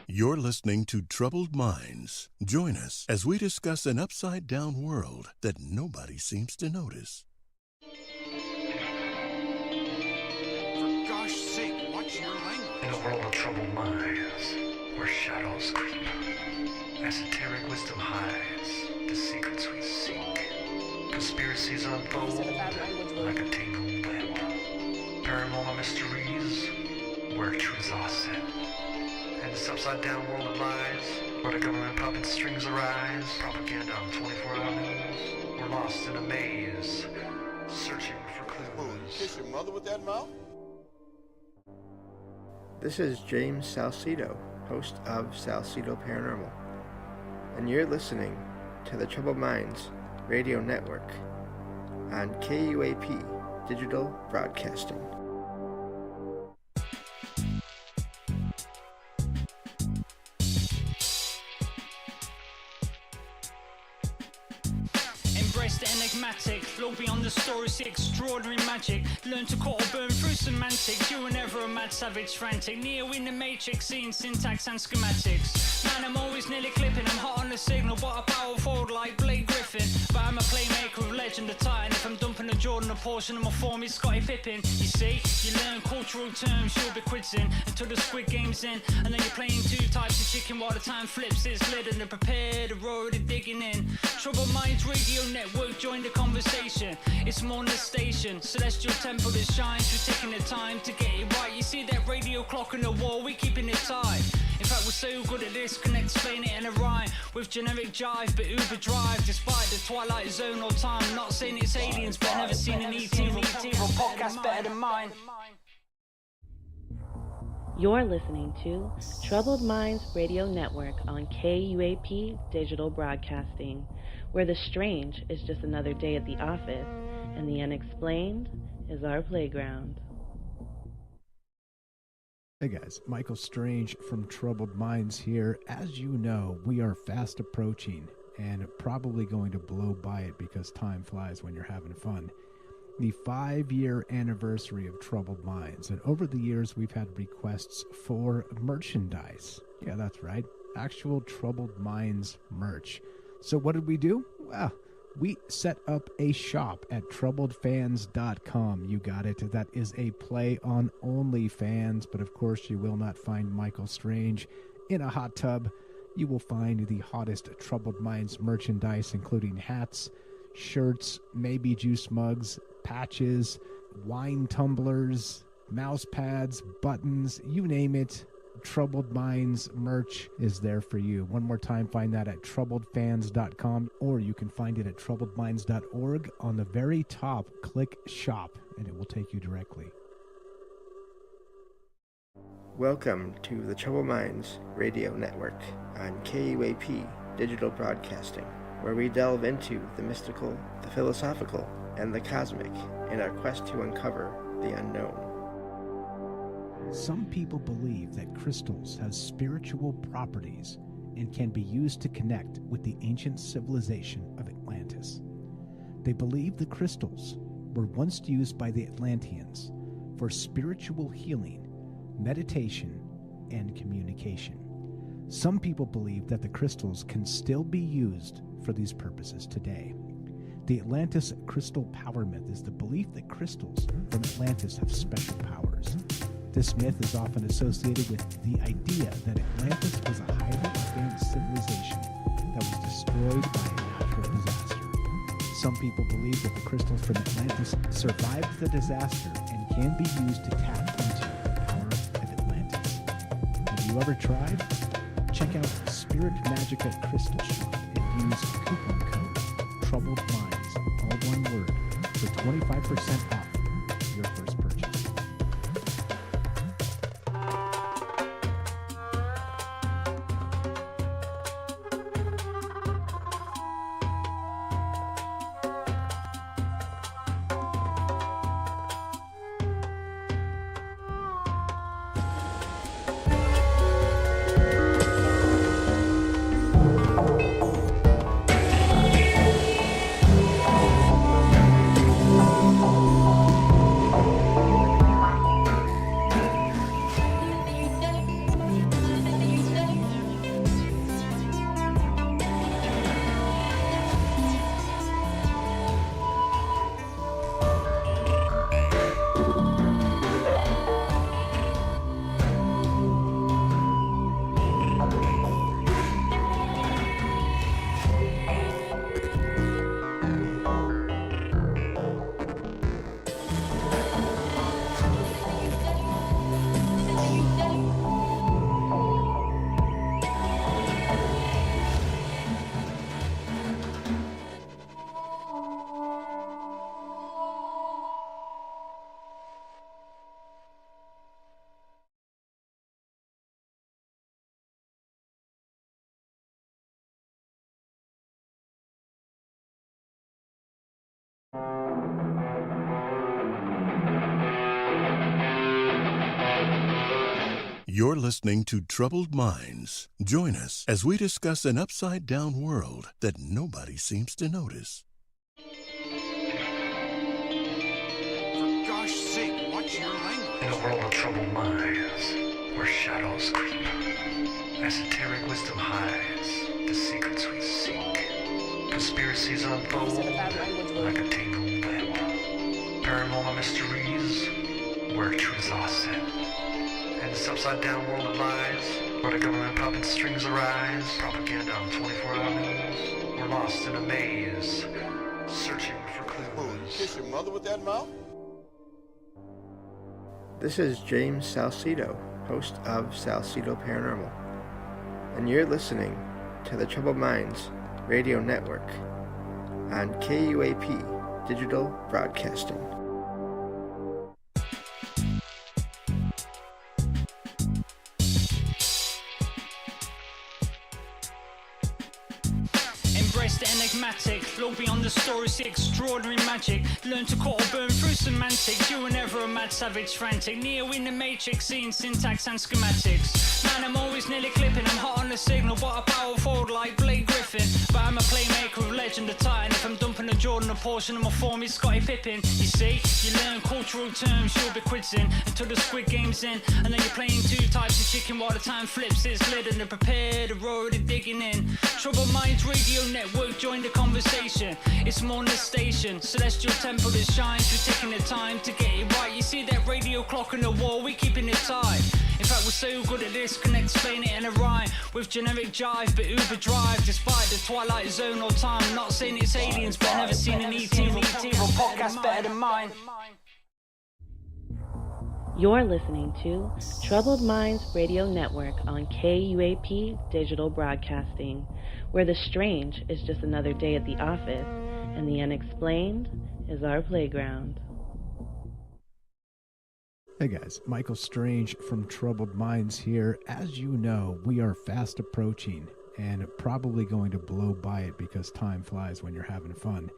You're listening to Troubled Minds. Join us as we discuss an upside-down world that nobody seems to notice. For gosh sake, watch your language. In a world of troubled minds, where shadows creep, esoteric wisdom hides the secrets we seek. Conspiracies unfold like a tangled web. Paranormal mysteries where truths are set. In this upside-down world of lies, where the government puppet strings arise, propaganda on 24-hour news, we're lost in a maze, searching for clues. You kiss your mother with that mouth? This is James Salcedo, host of Salcedo Paranormal, and you're listening to the Troubled Minds Radio Network on KUAP Digital Broadcasting. Embrace the enigmatic, flow beyond the story, see extraordinary magic. Learn to cut or burn through semantics. You were never a mad savage frantic. Neo in the matrix, seeing syntax and schematics. Man, I'm always nearly clipping. I'm hot on the signal, but a power forward like Blake Griffin. But I'm a playmaker of legend, the titan. If I'm dumping a Jordan, a portion of my form is Scottie Pippen. You see, you learn cultural terms, you'll be quizzing until the Squid Game's in. And then you're playing two types of chicken while the time flips its lid. And they're prepared, they're already digging in. Troubled Minds Radio Network, join the conversation. It's more than a station, celestial temple that shines. We're taking the time to get it right. You see that radio clock on the wall, we're keeping it tight. In fact, we're so good at this, can explain it in a rhyme. With generic jive, but Uber drive. Despite the Twilight Zone or time, not saying it's aliens, but never seen an ET or podcast better than mine. You're listening to Troubled Minds Radio Network on KUAP Digital Broadcasting, where the strange is just another day at the office and the unexplained is our playground. Hey guys, Michael Strange from Troubled Minds here. As you know, we are fast approaching and probably going to blow by it because time flies when you're having fun. The 5-year anniversary of Troubled Minds, and over the years we've had requests for merchandise. Yeah, that's right, actual Troubled Minds merch. So what did we do? Well, we set up a shop at troubledfans.com. You got it. That is a play on OnlyFans, but of course you will not find Michael Strange in a hot tub. You will find the hottest Troubled Minds merchandise, including hats, shirts, maybe juice mugs, patches, wine tumblers, mouse pads, buttons, you name it. Troubled Minds merch is there for you. One more time, find that at troubledfans.com, or you can find it at troubledminds.org. On the very top, click shop and it will take you directly. Welcome to the Troubled Minds Radio Network on KUAP Digital Broadcasting, where we delve into the mystical, the philosophical, and the cosmic in our quest to uncover the unknown. Some people believe that crystals have spiritual properties and can be used to connect with the ancient civilization of Atlantis. They believe the crystals were once used by the Atlanteans for spiritual healing, meditation, and communication. Some people believe that the crystals can still be used for these purposes today. The Atlantis crystal power myth is the belief that crystals from Atlantis have special powers. This myth is often associated with the idea that Atlantis was a highly advanced civilization that was destroyed by a natural disaster. Some people believe that the crystals from Atlantis survived the disaster and can be used to tap into the power of Atlantis. Have you ever tried? Check out Spirit Magica Crystal Shop and use coupon code Troubled Minds, all one word, for 25% off your first purchase. You're listening to Troubled Minds. Join us as we discuss an upside-down world that nobody seems to notice. For gosh sake, watch your language. In a world of troubled minds, where shadows creep, esoteric wisdom hides the secrets we seek. Conspiracies unfold like a tangled web. Paranormal mysteries, where truths are set. And this upside-down world of lies, where the government puppet strings arise. Propaganda on 24-hour news. We're lost in a maze, searching for clues. Kiss your mother with that mouth? This is James Salcedo, host of Salcedo Paranormal, and you're listening to the Troubled Minds Radio Network on KUAP Digital Broadcasting. Embrace the enigmatic, look beyond the story, see extraordinary magic. Learn to cut or burn through semantics. You were never a mad savage frantic. Neo in the matrix, seeing syntax and schematics. Man, I'm always nearly clipping. I'm hot on the signal, but I power forward like Blake Griffin. But I'm a playmaker of legend, the Titan. If I'm dumping a Jordan, a portion of my form is Scottie Pippen. You see, you learn cultural terms, you'll be quizzing until the Squid Game's in. And then you're playing two types of chicken while the time flips its lid and they're prepared, they're already digging in. Troubled Minds Radio Network, join the conversation. It's more than a station, celestial temple that shines. We're taking the time to get it right. You see that radio clock on the wall, we're keeping it tight. In fact, we're so good at this, can explain it in a rhyme with generic jive, but Uber drive. Despite the Twilight Zone or time, I'm not saying it's aliens, but I've never seen an ET or podcast better than mine. You're listening to Troubled Minds Radio Network on KUAP Digital Broadcasting, where the strange is just another day at the office and the unexplained is our playground. Hey guys, Michael Strange from Troubled Minds here. As you know, we are fast approaching and probably going to blow by it because time flies when you're having fun.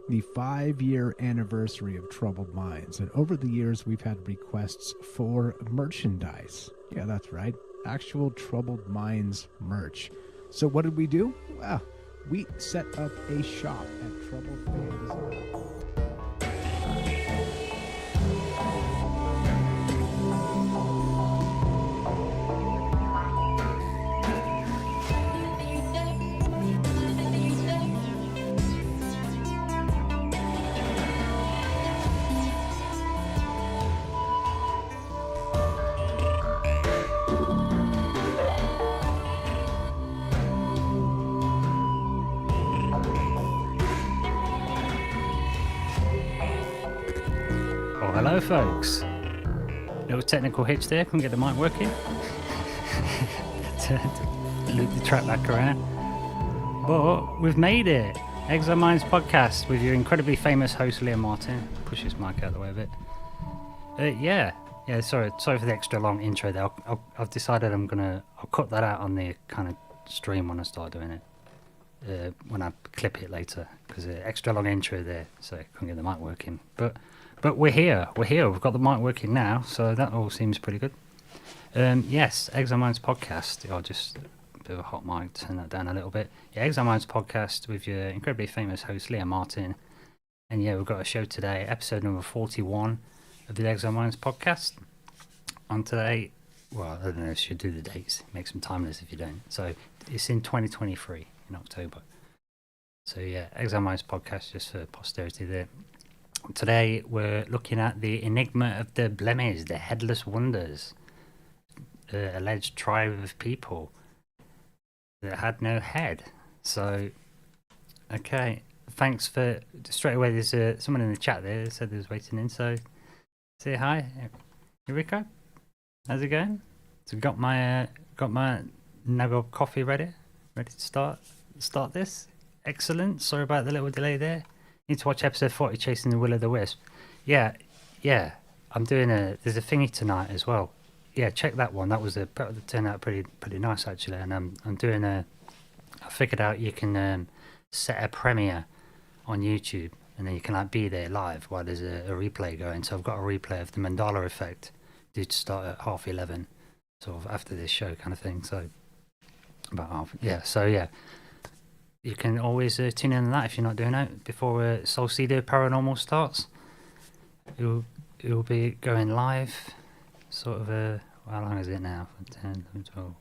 The 5-year anniversary of Troubled Minds, and over the years we've had requests for merchandise. Yeah, that's right, actual Troubled Minds merch. So what did we do? Well, we set up a shop at Troubled Minds. Hello folks, little technical hitch there, couldn't get the mic working. to loop the track back around, but we've made it. Exiled Minds podcast with your incredibly famous host Liam Martin. Push his mic out of the way a bit. Yeah, sorry for the extra long intro there. I've decided I'll cut that out on the kind of stream when I start doing it, when I clip it later, because extra long intro there, so I couldn't get the mic working. But we're here. We've got the mic working now, so that all seems pretty good. Yes, Exiled Minds podcast. I'll just a bit of a hot mic, turn that down a little bit. Yeah, Exiled Minds podcast with your incredibly famous host Liam Martin. And yeah, we've got a show today, episode number 41 of the Exiled Minds podcast. On today, well, I don't know if you should do the dates. Make some timeless if you don't. So it's in 2023 in October. So yeah, Exiled Minds podcast just for posterity there. Today we're looking at the Enigma of the Blemmyes, the Headless Wonders, the alleged tribe of people that had no head. So, okay, thanks for straight away. There's someone in the chat there that said they was waiting in. So, say hi, Rico. How's it going? So got my nugget coffee ready to start this. Excellent. Sorry about the little delay there. Need to watch episode 40, Chasing the Will of the Wisp. Yeah. I'm doing there's a thingy tonight as well. Yeah, check that one. That turned out pretty nice actually. And I'm doing I figured out you can set a premiere on YouTube, and then you can be there live while there's a replay going. So I've got a replay of the Mandala Effect due to start at 11:30. sort of after this show kind of thing. So about half, yeah. So yeah, you can always tune in on that if you're not doing it before Solcido Paranormal starts. It'll be going live, sort of. How long is it now? 10, 11, 12.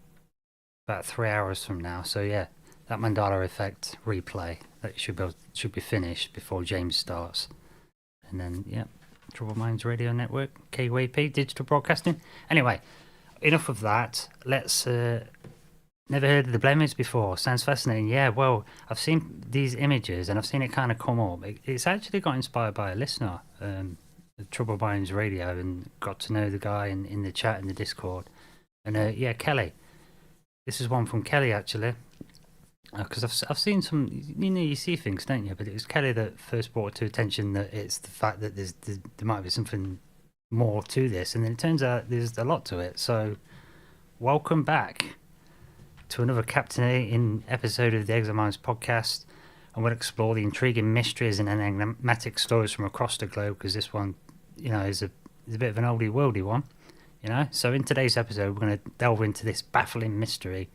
About 3 hours from now. So yeah, that Mandala Effect replay that should be finished before James starts, and then yeah, Troubled Minds Radio Network, KUAP Digital Broadcasting. Anyway, enough of that. Let's. Never heard of the Blemmyes before. Sounds fascinating. Yeah, well, I've seen these images and I've seen it kind of come up. It's actually got inspired by a listener, the Troubled Minds Radio, and got to know the guy in the chat in the Discord. And yeah, Kelly. This is one from Kelly actually, because I've seen some. You see things, don't you? But it was Kelly that first brought to attention that it's the fact that there might be something more to this, and then it turns out there's a lot to it. So, welcome back to another captivating episode of the Exiled Minds podcast, and we'll explore the intriguing mysteries and enigmatic stories from across the globe, because this one, is a bit of an oldie worldy one, So in today's episode, we're going to delve into this baffling mystery,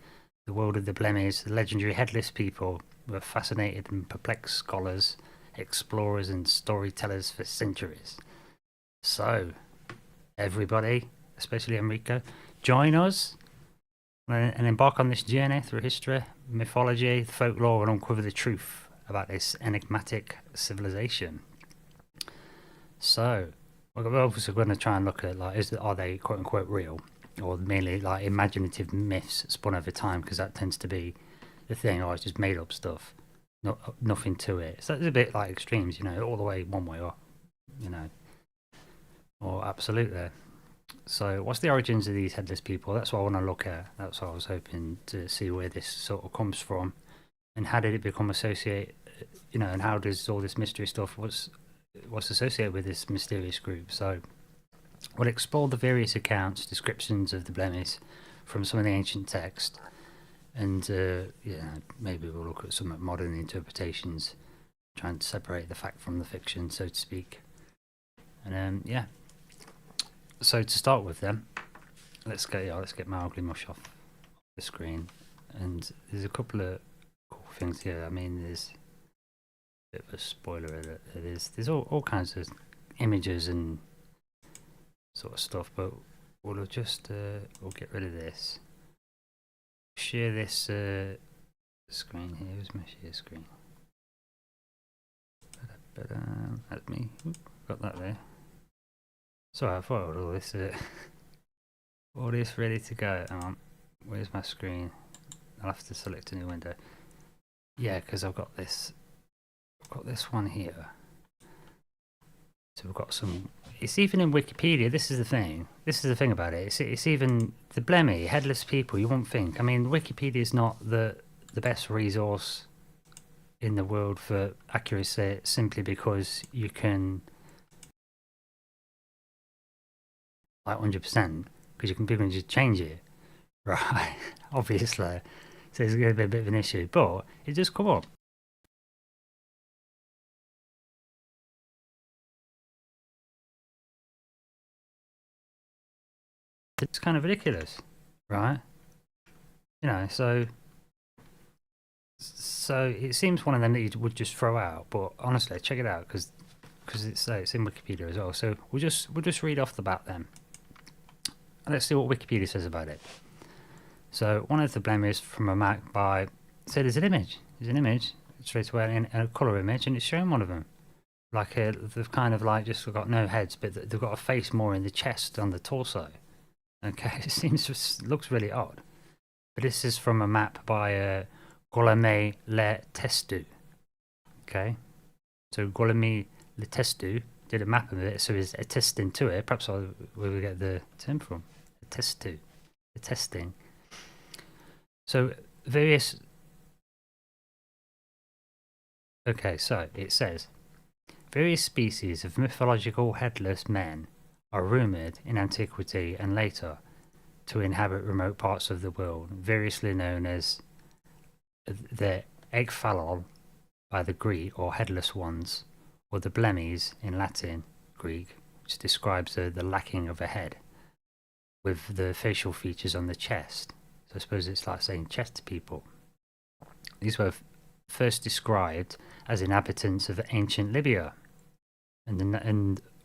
the world of the Blemmyes, the legendary Headless people who have fascinated and perplexed scholars, explorers, and storytellers for centuries. So, everybody, especially Enrico, join us and embark on this journey through history, mythology, folklore, and uncover the truth about this enigmatic civilization. So, we're obviously going to try and look at, are they quote unquote real, or merely like imaginative myths spun over time, because that tends to be the thing, or it's just made up stuff, nothing to it. So it's a bit like extremes, all the way one way, or, or absolutely. So, what's the origins of these headless people? That's what I want to look at. That's what I was hoping to see where this sort of comes from, and how did it become associated? And how does all this mystery stuff what's associated with this mysterious group? So, we'll explore the various accounts, descriptions of the Blemmyes from some of the ancient text, and maybe we'll look at some modern interpretations, trying to separate the fact from the fiction, so to speak. And So to start with, then, let's get my ugly mush off the screen, and there's a couple of cool things here. I mean, there's a bit of a spoiler. There's all kinds of images and sort of stuff, but we'll just we'll get rid of this. Share this screen here. Where's my share screen? That's me. Got that there. So I thought all this ready to go. Where's my screen? I'll have to select a new window. Yeah, because I've got this one here. So we've got some. It's even in Wikipedia. This is the thing. This is the thing about it. It's even the Blemmyes, headless people. You won't think. I mean, Wikipedia is not the best resource in the world for accuracy, simply because you can. Like 100%, because you can people just change it, right? Obviously, so it's going to be a bit of an issue, but it just come up. It's kind of ridiculous, right? So it seems one of them that you would just throw out, but honestly, check it out, because it's in Wikipedia as well. So we'll just read off the bat then. Let's see what Wikipedia says about it. So, one of the Blemmyes from a map by... So there's an image. Straight away, a colour image, and it's showing one of them. They've kind of just got no heads, but they've got a face more in the chest, on the torso. Okay, it looks really odd. But this is from a map by Blemmyes Le Testu. Okay, so Blemmyes Le Testu did a map of it, so he's attesting to it. Perhaps where we get the term from. The testing. So various. Okay, so it says various species of mythological headless men are rumoured in antiquity and later to inhabit remote parts of the world, variously known as the Egphalon by the Greek, or headless ones, or the Blemmyes in Latin, Greek, which describes the lacking of a head. with the facial features on the chest. So I suppose it's like saying chest people. These were first described as inhabitants of ancient Libya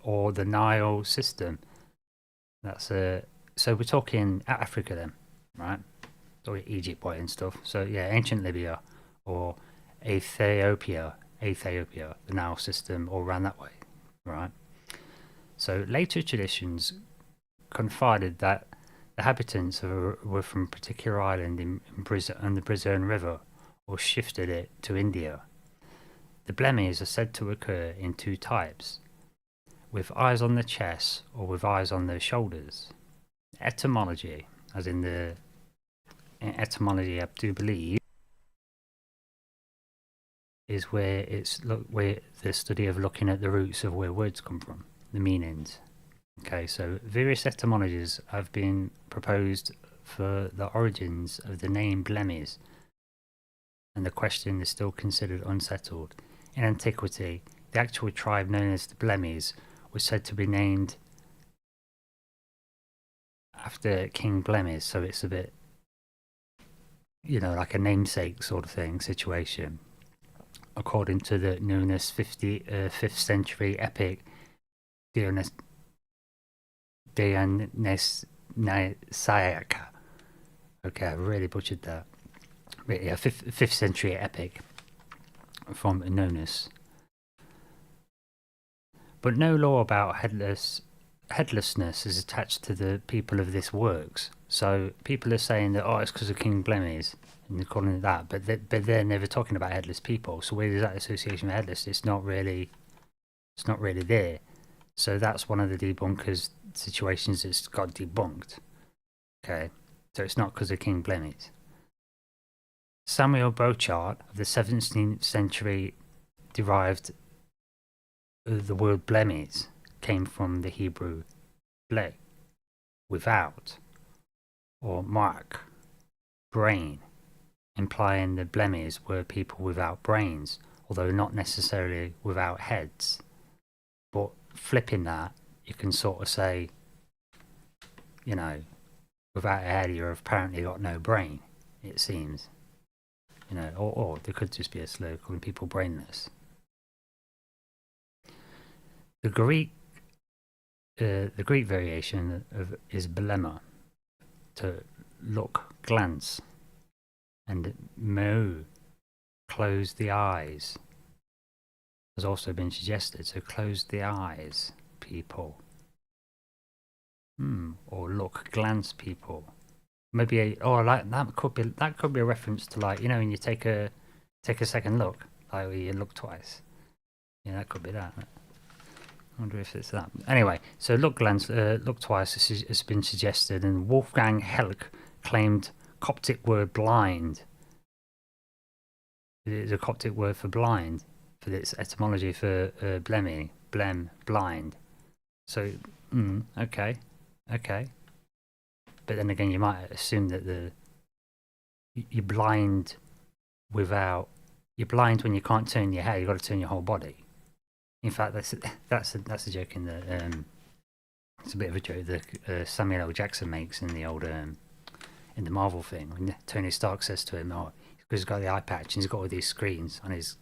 or the Nile system. That's so we're talking Africa then, right? Or Egypt and stuff. So yeah, ancient Libya or Ethiopia, the Nile system, or around that way, right? So later traditions confided that the inhabitants were from a particular island on the Brazilian River, or shifted it to India. The Blemmyes are said to occur in two types, with eyes on the chest or with eyes on the shoulders. Etymology, as in the etymology I do believe, is where where the study of looking at the roots of where words come from, the meanings. Okay, so various etymologies have been proposed for the origins of the name Blemmyes, and the question is still considered unsettled. In antiquity, the actual tribe known as the Blemmyes was said to be named after King Blemmyes, so it's a bit, like a namesake sort of thing situation. According to the known as 5th century epic Dionysiaca. Okay, I really butchered that. But yeah, 5th century epic from Nonus. But no law about headlessness is attached to the people of this works. So people are saying that, it's because of King Blemmyes, and they're calling it that, but they're never talking about headless people. So where is that association with headless? It's not really there. So that's one of the debunkers' situations that's got debunked. Okay, so it's not because of King Blemmyes. Samuel Bochart of the 17th century derived the word Blemmyes came from the Hebrew ble, without, or mark, brain, implying the Blemmyes were people without brains, although not necessarily without heads. But flipping that, you can sort of say, without a head, you've apparently got no brain, it seems. Or there could just be a slur calling people brainless. The Greek variation is blemma, to look, glance, and mo, close the eyes, has also been suggested. So close the eyes, people. Or look, glance, people. Maybe that could be a reference to, like, when you take a second look, like you look twice. Yeah, that could be that. I wonder if it's that. Anyway, so look, glance, look twice has been suggested, and Wolfgang Helck claimed Coptic word blind. It is a Coptic word for blind, for its etymology for blemmy, blem, blind. So, okay. But then again, you might assume that you're blind when you can't turn your head. You've got to turn your whole body. In fact, that's a joke in the it's a bit of a joke that Samuel L. Jackson makes in the old in the Marvel thing, when Tony Stark says to him, because he's got the eye patch and he's got all these screens on his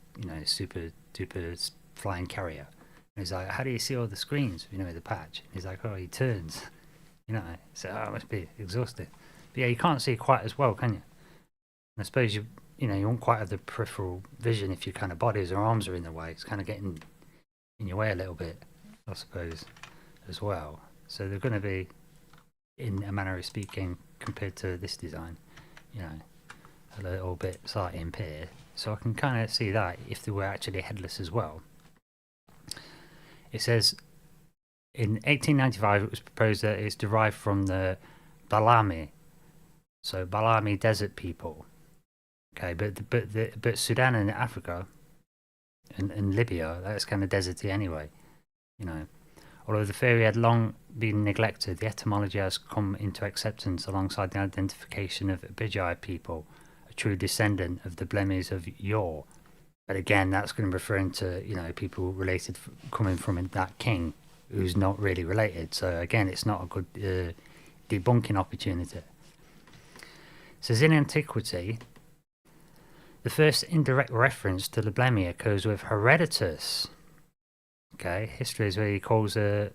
super duper flying carrier, and he's like, how do you see all the screens with the patch? And he's like, he turns. So it must be exhausting. But yeah, you can't see quite as well, can you? And I suppose you won't quite have the peripheral vision if your kind of bodies or arms are in the way. It's kind of getting in your way a little bit, I suppose, as well. So they're going to be, in a manner of speaking, compared to this design, a little bit slightly impaired. So I can kind of see that if they were actually headless as well. It says, in 1895, it was proposed that it's derived from the Balami, so Balami desert people. Okay, but Sudan and Africa and Libya, that's kind of deserty anyway. Although the theory had long been neglected, the etymology has come into acceptance alongside the identification of Abijai people, a true descendant of the Blemmyes of yore. But again, that's going to be referring to people related coming from that king, who's not really related. So again, it's not a good debunking opportunity. It says in antiquity, the first indirect reference to the Blemmyes occurs with Herodotus. Okay, history is where he calls them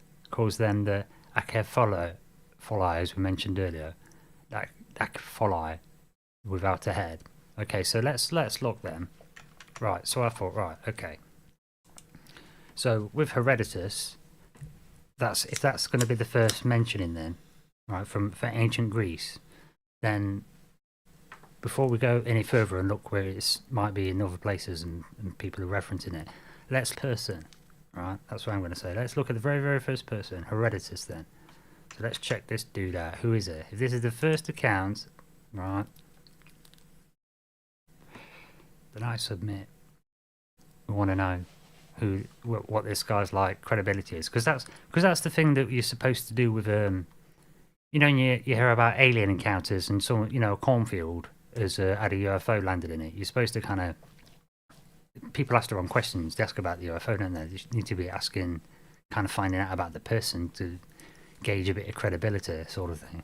the Akepholi, as we mentioned earlier. Akepholi, without a head. Okay, so let's look then. Right, so I thought, right, okay. So with Herodotus, if that's going to be the first mentioning then, right, for ancient Greece, then before we go any further and look where it might be in other places and people are referencing it, let's person, right? That's what I'm going to say. Let's look at the very, very first person, Herodotus then. So let's check this dude out. Who is it? If this is the first account, right, then I submit we want to know what this guy's like, credibility is, because that's the thing that you're supposed to do with you know, you hear about alien encounters and some, you know, a cornfield has had a UFO landed in it. You're supposed to kind of, people ask the wrong questions. They ask about the UFO, don't they? You need to be asking, kind of finding out about the person to gauge a bit of credibility, sort of thing.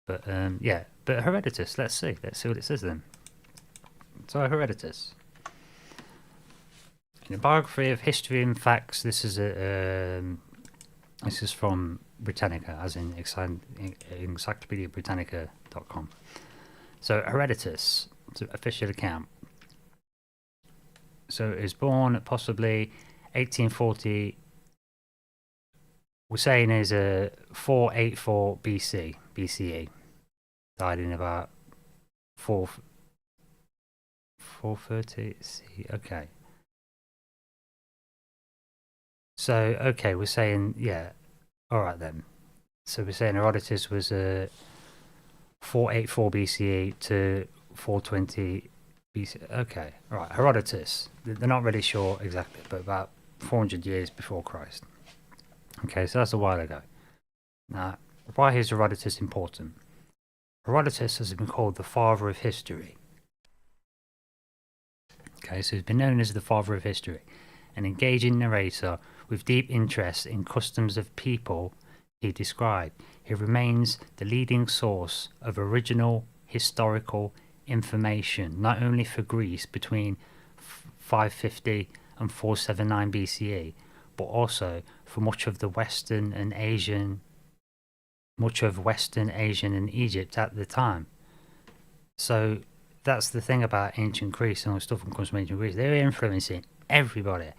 But yeah, but Herodotus, let's see what it says then. So Herodotus, in a biography of history and facts, this is from Britannica, as in encyclopediabritannica.com. So Herodotus, it's an official account. So he was born possibly 1840. We're saying is 484 BCE. Died in about 430 C. Okay. So okay, we're saying, yeah. All right then. So we're saying Herodotus was 484 BCE to 420 BC. Okay, all right. Herodotus. They're not really sure exactly, but about 400 years before Christ. Okay, so that's a while ago. Now, why is Herodotus important? Herodotus has been called the father of history. Okay, so he's been known as the father of history, an engaging narrator with deep interest in customs of people he described. He remains the leading source of original historical information, not only for Greece between 550 and 479 BCE, but also for much of Western Asian and Egypt at the time. So that's the thing about ancient Greece and all the stuff that comes from ancient Greece. They're influencing everybody,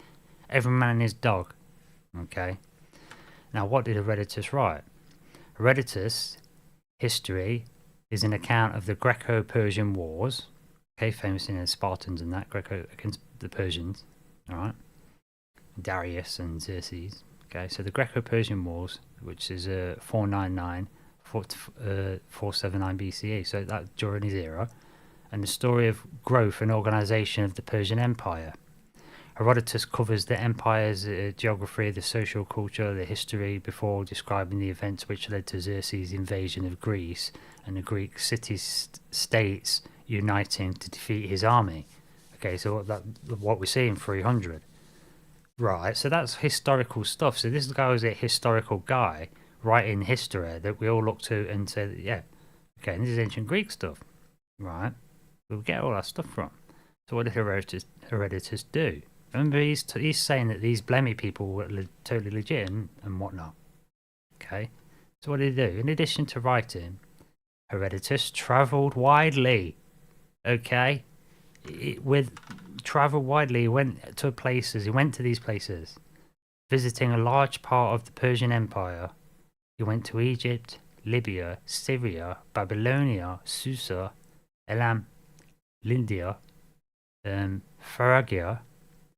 every man and his dog. Okay. Now, what did Herodotus write? Herodotus' history is an account of the Greco-Persian Wars. Okay, famous in the Spartans and that, Greco against the Persians. All right. Darius and Xerxes. Okay, so the Greco-Persian Wars, which is 499, 479 BCE. So that during his era, and the story of growth and organization of the Persian Empire. Herodotus covers the empire's geography, the social culture, the history before describing the events which led to Xerxes' invasion of Greece and the Greek city-states uniting to defeat his army. Okay, so what we see in 300. Right, so that's historical stuff. So this guy was a historical guy writing history that we all look to and say, yeah, okay, and this is ancient Greek stuff. Right, we'll get all that stuff from. So what did Herodotus do? Remember, he's saying that these Blemmyes people were totally legit and whatnot. Okay, so what did he do? In addition to writing, Herodotus travelled widely. Okay, travelled widely. He went to these places, visiting a large part of the Persian Empire. He went to Egypt, Libya, Syria, Babylonia, Susa, Elam, Lydia, Phrygia.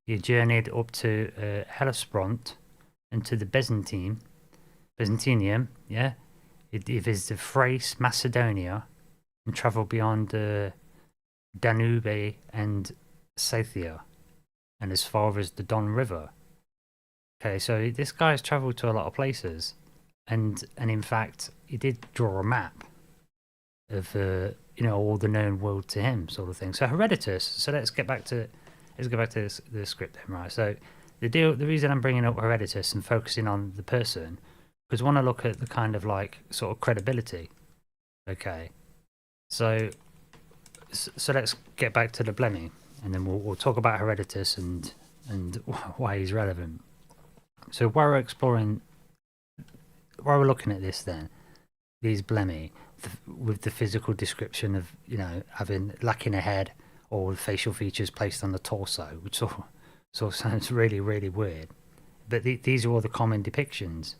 He journeyed up to Hellespont and to the Byzantium, yeah. He visited Thrace, Macedonia, and travelled beyond Danube and Scythia, and as far as the Don River. Okay, so this guy's travelled to a lot of places, and in fact, he did draw a map of all the known world to him, sort of thing. So Herodotus. So let's get back to the script then, right? So the reason I'm bringing up Herodotus and focusing on the person, because we want to look at the kind of like sort of credibility. Okay, so let's get back to the Blemmyes, and then we'll talk about Herodotus and why he's relevant. So while we're looking at this, then these Blemmyes with the physical description of having lacking a head or with facial features placed on the torso, which sort of sounds really, really weird. But these are all the common depictions,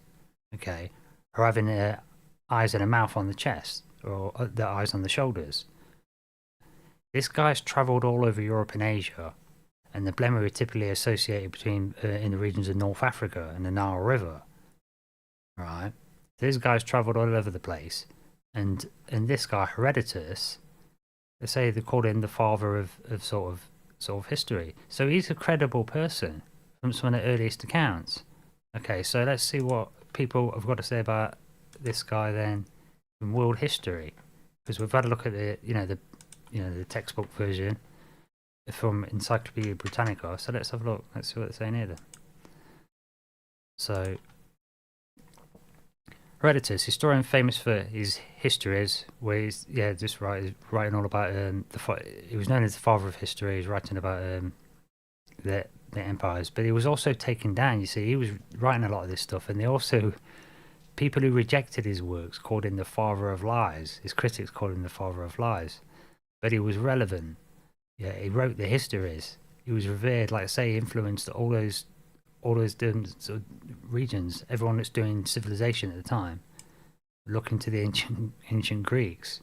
okay? Or having eyes and a mouth on the chest, or the eyes on the shoulders. This guy's travelled all over Europe and Asia, and the Blemmyes are typically associated between in the regions of North Africa and the Nile River. Right? This guy's travelled all over the place, and this guy Herodotus, they say they called him the father of sort of history. So he's a credible person from some of the earliest accounts. Okay, so let's see what people have got to say about this guy then in world history, because we've had a look at the textbook version from Encyclopedia Britannica. So let's have a look. Let's see what they're saying here then. So Herodotus, historian famous for his histories, where he's writing all about he was known as the father of history. He's writing about the empires, but he was also taken down. You see, he was writing a lot of this stuff, and they also, people who rejected his works called him the father of lies. His critics called him the father of lies, but he was relevant. Yeah, he wrote the histories. He was revered. Like I say, he influenced all those different sort of regions. Everyone that's doing civilization at the time, looking to the ancient Greeks.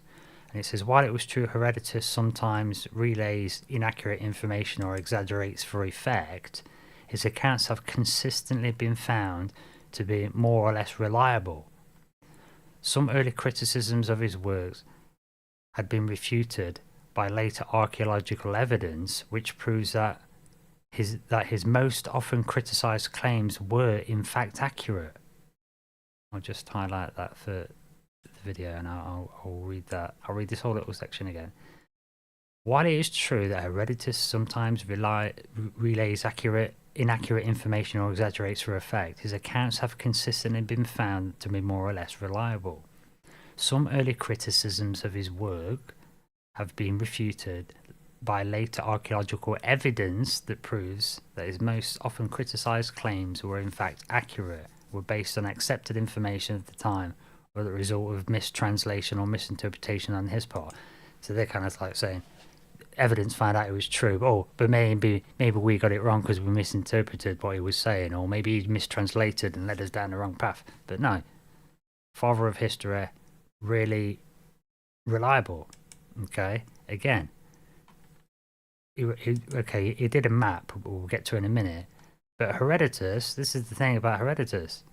And it says, while it was true Herodotus sometimes relays inaccurate information or exaggerates for effect, his accounts have consistently been found to be more or less reliable. Some early criticisms of his works had been refuted by later archaeological evidence, which proves that his most often criticized claims were in fact accurate. I'll just highlight that for the video, and I'll read that. I'll read this whole little section again. While it is true that Herodotus sometimes relays inaccurate information or exaggerates for effect, his accounts have consistently been found to be more or less reliable. Some early criticisms of his work have been refuted by later archaeological evidence that proves that his most often criticized claims were in fact accurate, were based on accepted information of the time, or the result of mistranslation or misinterpretation on his part. So they're kind of like saying, evidence found out it was true, but maybe we got it wrong because we misinterpreted what he was saying, or maybe he mistranslated and led us down the wrong path. But no, father of history, really reliable. Okay, again, he did a map, we'll get to in a minute. But Herodotus, this is the thing about Herodotus,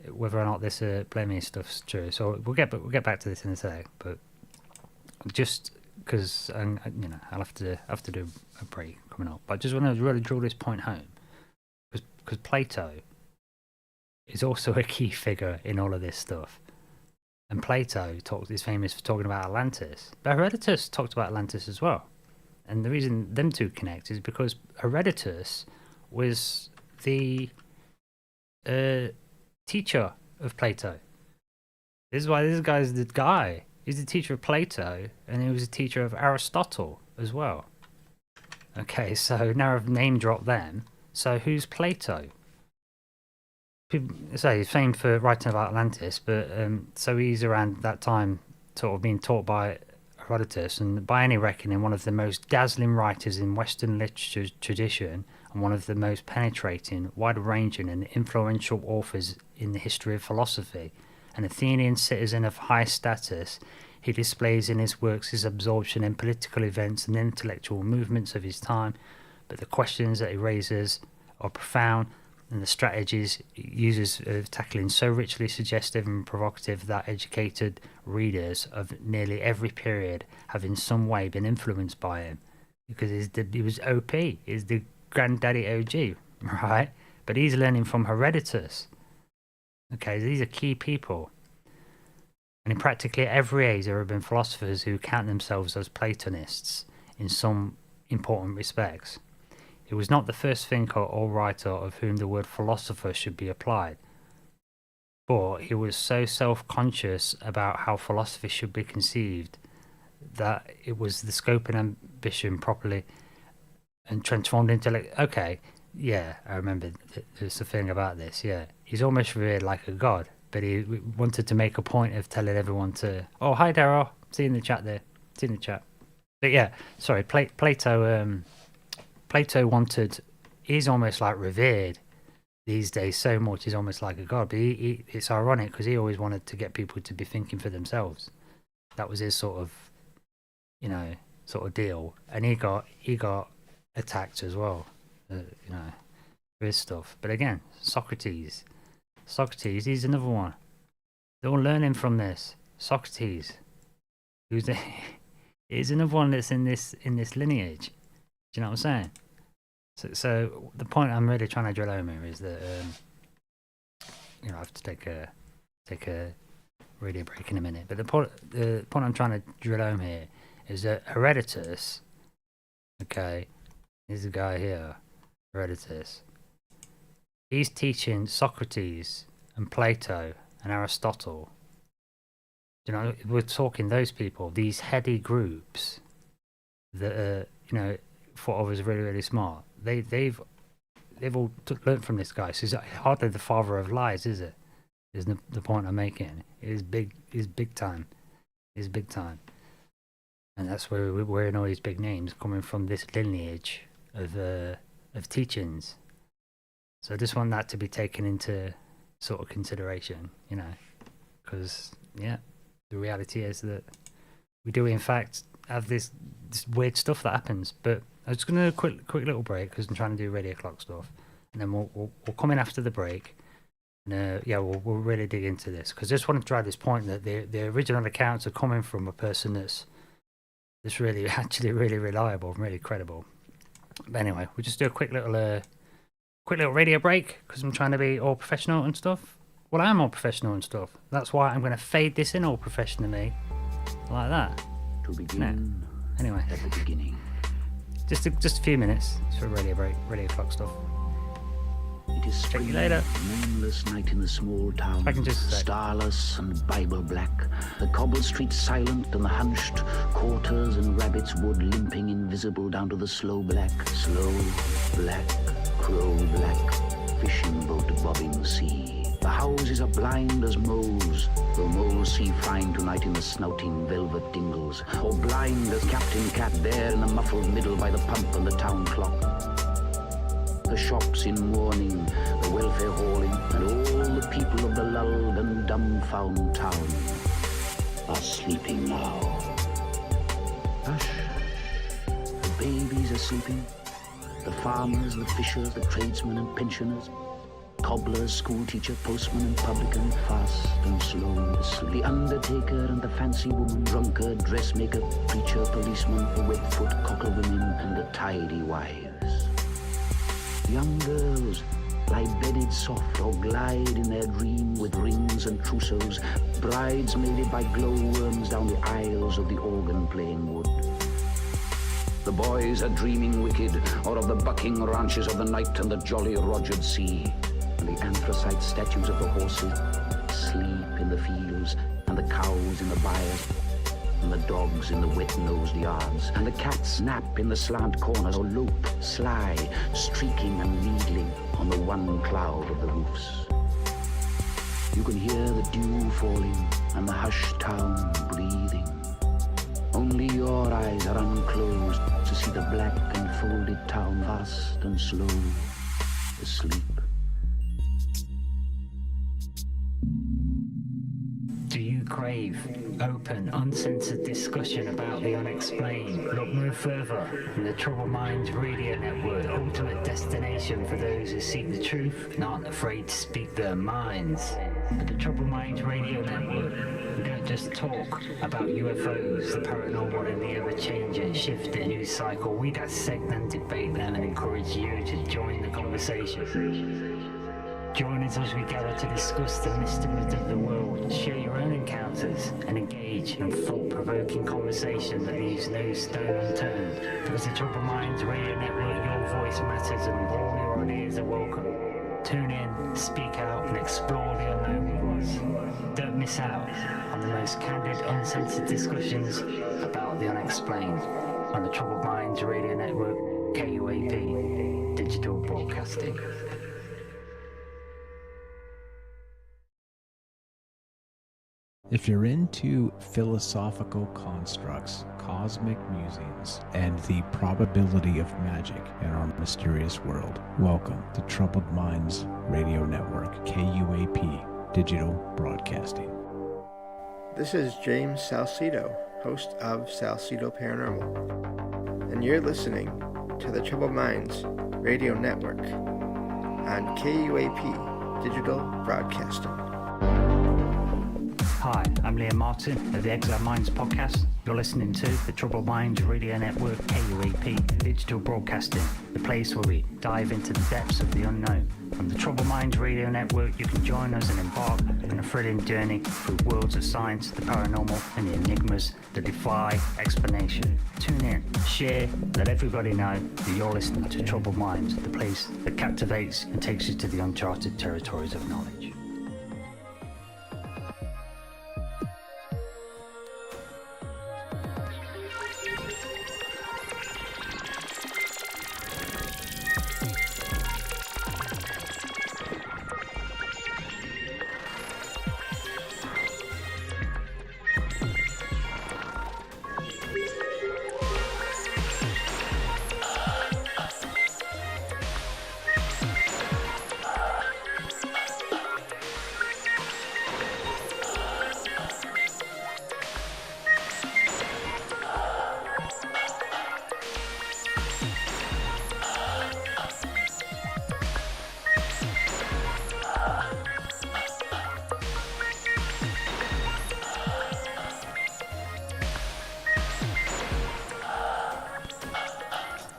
whether or not this Blemmyes stuff's true. So we'll get back to this in a sec. But just because I'll have to do a break coming up. But I just want to really draw this point home, because Plato is also a key figure in all of this stuff. And Plato is famous for talking about Atlantis, but Herodotus talked about Atlantis as well. And the reason them two connect is because Herodotus was the teacher of Plato. This is why this guy's the guy. He's the teacher of Plato, and he was a teacher of Aristotle as well. Okay, so now I've name dropped them. So who's Plato? People say he's famed for writing about Atlantis, but so he's around that time sort of being taught by Herodotus, and by any reckoning one of the most dazzling writers in Western literature tradition, and one of the most penetrating, wide-ranging and influential authors in the history of philosophy. An Athenian citizen of high status, he displays in his works his absorption in political events and intellectual movements of his time, but the questions that he raises are profound, and the strategies he uses of tackling so richly suggestive and provocative that educated readers of nearly every period have in some way been influenced by him, because he was OP, he's the granddaddy OG, right? But he's learning from Herodotus. Okay, these are key people. And in practically every age there have been philosophers who count themselves as Platonists in some important respects. He was not the first thinker or writer of whom the word philosopher should be applied. but he was so self-conscious about how philosophy should be conceived that it was the scope and ambition properly and transformed into like, okay, yeah, I remember there's a thing about this, yeah. He's almost revered like a god, but he wanted to make a point of telling everyone to, oh, hi, Daryl, see you in the chat there, see you in the chat. But yeah, sorry, Plato wanted, he's almost like revered these days so much, he's almost like a god, but it's ironic because he always wanted to get people to be thinking for themselves. That was his sort of, you know, sort of deal, and he got attacked as well, you know, for his stuff. But again, Socrates, he's another one. They're all learning from this. Socrates, is another one that's in this lineage. Do you know what I'm saying? So the point I'm really trying to drill home here is that you know, I have to take a radio break in a minute. But the point I'm trying to drill home here is that Herodotus, okay, here's a guy here, Herodotus. He's teaching Socrates and Plato and Aristotle. You know, we're talking those people, these heady groups that you know, thought I was really, really smart. They've all learned from this guy. So he's hardly the father of lies, is it? Is the point I'm making? He's big time. He's big time. And that's where we're wearing all these big names coming from this lineage of teachings. So I just want that to be taken into sort of consideration, you know, because yeah, the reality is that we do in fact have this weird stuff that happens. But I'm just going to do a quick little break because I'm trying to do radio clock stuff, and then we'll come in after the break. And yeah, we'll really dig into this because I just want to drive this point that the original accounts are coming from a person that's really actually really reliable and really credible. But anyway, we'll just do a quick little radio break because I'm trying to be all professional and stuff. Well, I am all professional and stuff. That's why I'm going to fade this in all professionally like that. To begin, no. Anyway, at the beginning. Just a few minutes for a radio break, radio clock stuff. It is Check spring, you later. moonless night in the small town, I can just say. starless and Bible black. The cobble streets silent and the hunched quarters and rabbits wood limping invisible down to the slow black, crow black, fishing boat bobbing sea. The houses are blind as moles, though moles see fine tonight in the snouting velvet dingles, or blind as Captain Cat there in the muffled middle by the pump and the town clock. The shops in mourning, the welfare hauling, and all the people of the lulled and dumbfound town are sleeping now. Hush, the babies are sleeping, the farmers, the fishers, the tradesmen and pensioners, cobblers, schoolteacher, postman and publican, fast and slow asleep. The undertaker and the fancy woman, drunkard, dressmaker, preacher, policeman, the wet-foot cockle women, and the tidy wives. Young girls lie bedded soft or glide in their dream with rings and trousseaux, bridesmaided by glowworms down the aisles of the organ-playing wood. The boys are dreaming wicked, or of the bucking ranches of the night and the jolly Rogered sea. And the anthracite statues of the horses sleep in the fields, and the cows in the byres, and the dogs in the wet-nosed yards, and the cats nap in the slant corners, or lope, sly, streaking and needling on the one cloud of the roofs. You can hear the dew falling and the hushed town breathing. Only your eyes are unclosed to see the black and folded town fast and slow asleep. Do you crave open, uncensored discussion about the unexplained? Look no further than the Troubled Minds Radio Network, ultimate destination for those who seek the truth and aren't afraid to speak their minds. At the Troubled Minds Radio Network, we don't just talk about UFOs, the paranormal and the ever-changing, shifting news cycle. We dissect and debate them and encourage you to join the conversation. Join us as we gather to discuss the mysteries of the world, share your own encounters, and engage in thought-provoking conversation that leaves no stone unturned. Because the Troubled Minds Radio Network, your voice matters and all your ideas are welcome. Tune in, speak out, and explore the unknown with us. Don't miss out on the most candid, uncensored discussions about the unexplained on the Troubled Minds Radio Network, KUAP, Digital Broadcasting. If you're into philosophical constructs, cosmic musings, and the probability of magic in our mysterious world, welcome to Troubled Minds Radio Network, KUAP, Digital Broadcasting. This is James Salcedo, host of Salcedo Paranormal, and you're listening to the Troubled Minds Radio Network on KUAP Digital Broadcasting. Hi, I'm Liam Martin of the Exiled Minds podcast. You're listening to the Troubled Minds Radio Network, KUAP, Digital Broadcasting, the place where we dive into the depths of the unknown. From the Troubled Minds Radio Network, you can join us and embark on a thrilling journey through worlds of science, the paranormal, and the enigmas that defy explanation. Tune in, share, let everybody know that you're listening to Troubled Minds, the place that captivates and takes you to the uncharted territories of knowledge.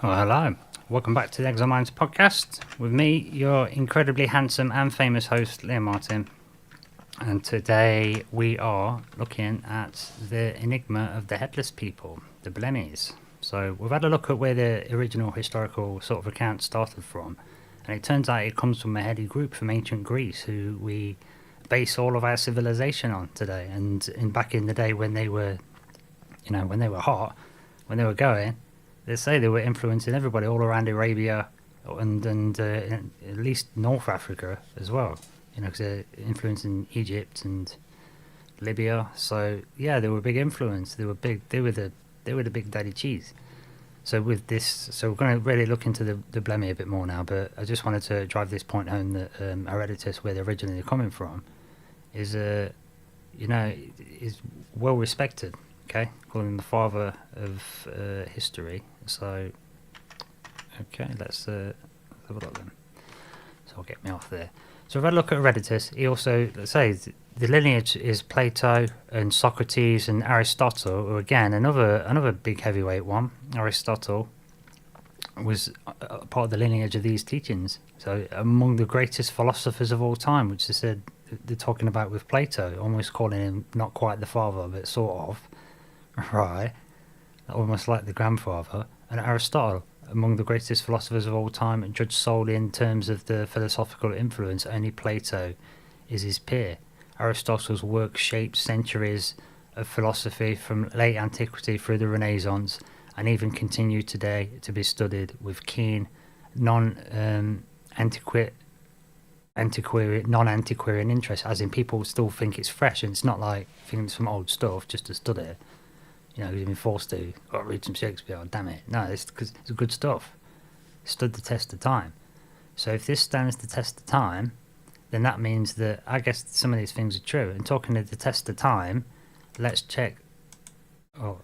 Well, hello. Welcome back to the Exiled Minds podcast with me, your incredibly handsome and famous host, Liam Martin. And today we are looking at the Enigma of the Headless people, the Blemmyes. So we've had a look at where the original historical sort of account started from. And it turns out it comes from a heady group from ancient Greece who we base all of our civilization on today. And back in the day when they were, when they were hot, when they were going, they say they were influencing everybody all around Arabia and at least North Africa as well. Because they're influencing Egypt and Libya. So yeah, they were a big influence. They were big. They were the big daddy cheese. So with this, we're going to really look into the Blemmyes a bit more now. But I just wanted to drive this point home that Herodotus, where they're originally coming from, is is well respected. Okay, calling him the father of history. So, okay, let's have a look then. So I'll get me off there. So if I look at Herodotus, he also, let's say, the lineage is Plato and Socrates and Aristotle, who again, another big heavyweight one. Aristotle was a part of the lineage of these teachings. So among the greatest philosophers of all time, which they said they're talking about with Plato, almost calling him not quite the father, but sort of. Right, almost like the grandfather. And Aristotle, among the greatest philosophers of all time, and judged solely in terms of the philosophical influence, only Plato is his peer. Aristotle's work shaped centuries of philosophy from late antiquity through the Renaissance, and even continue today to be studied with keen non-antiquarian interest, as in people still think it's fresh, and it's not like thinking it's from old stuff just to study it. You've been forced to read some Shakespeare. Oh, damn it! No, it's because it's good stuff. It stood the test of time. So if this stands the test of time, then that means that I guess some of these things are true. And talking of the test of time, let's check. Well,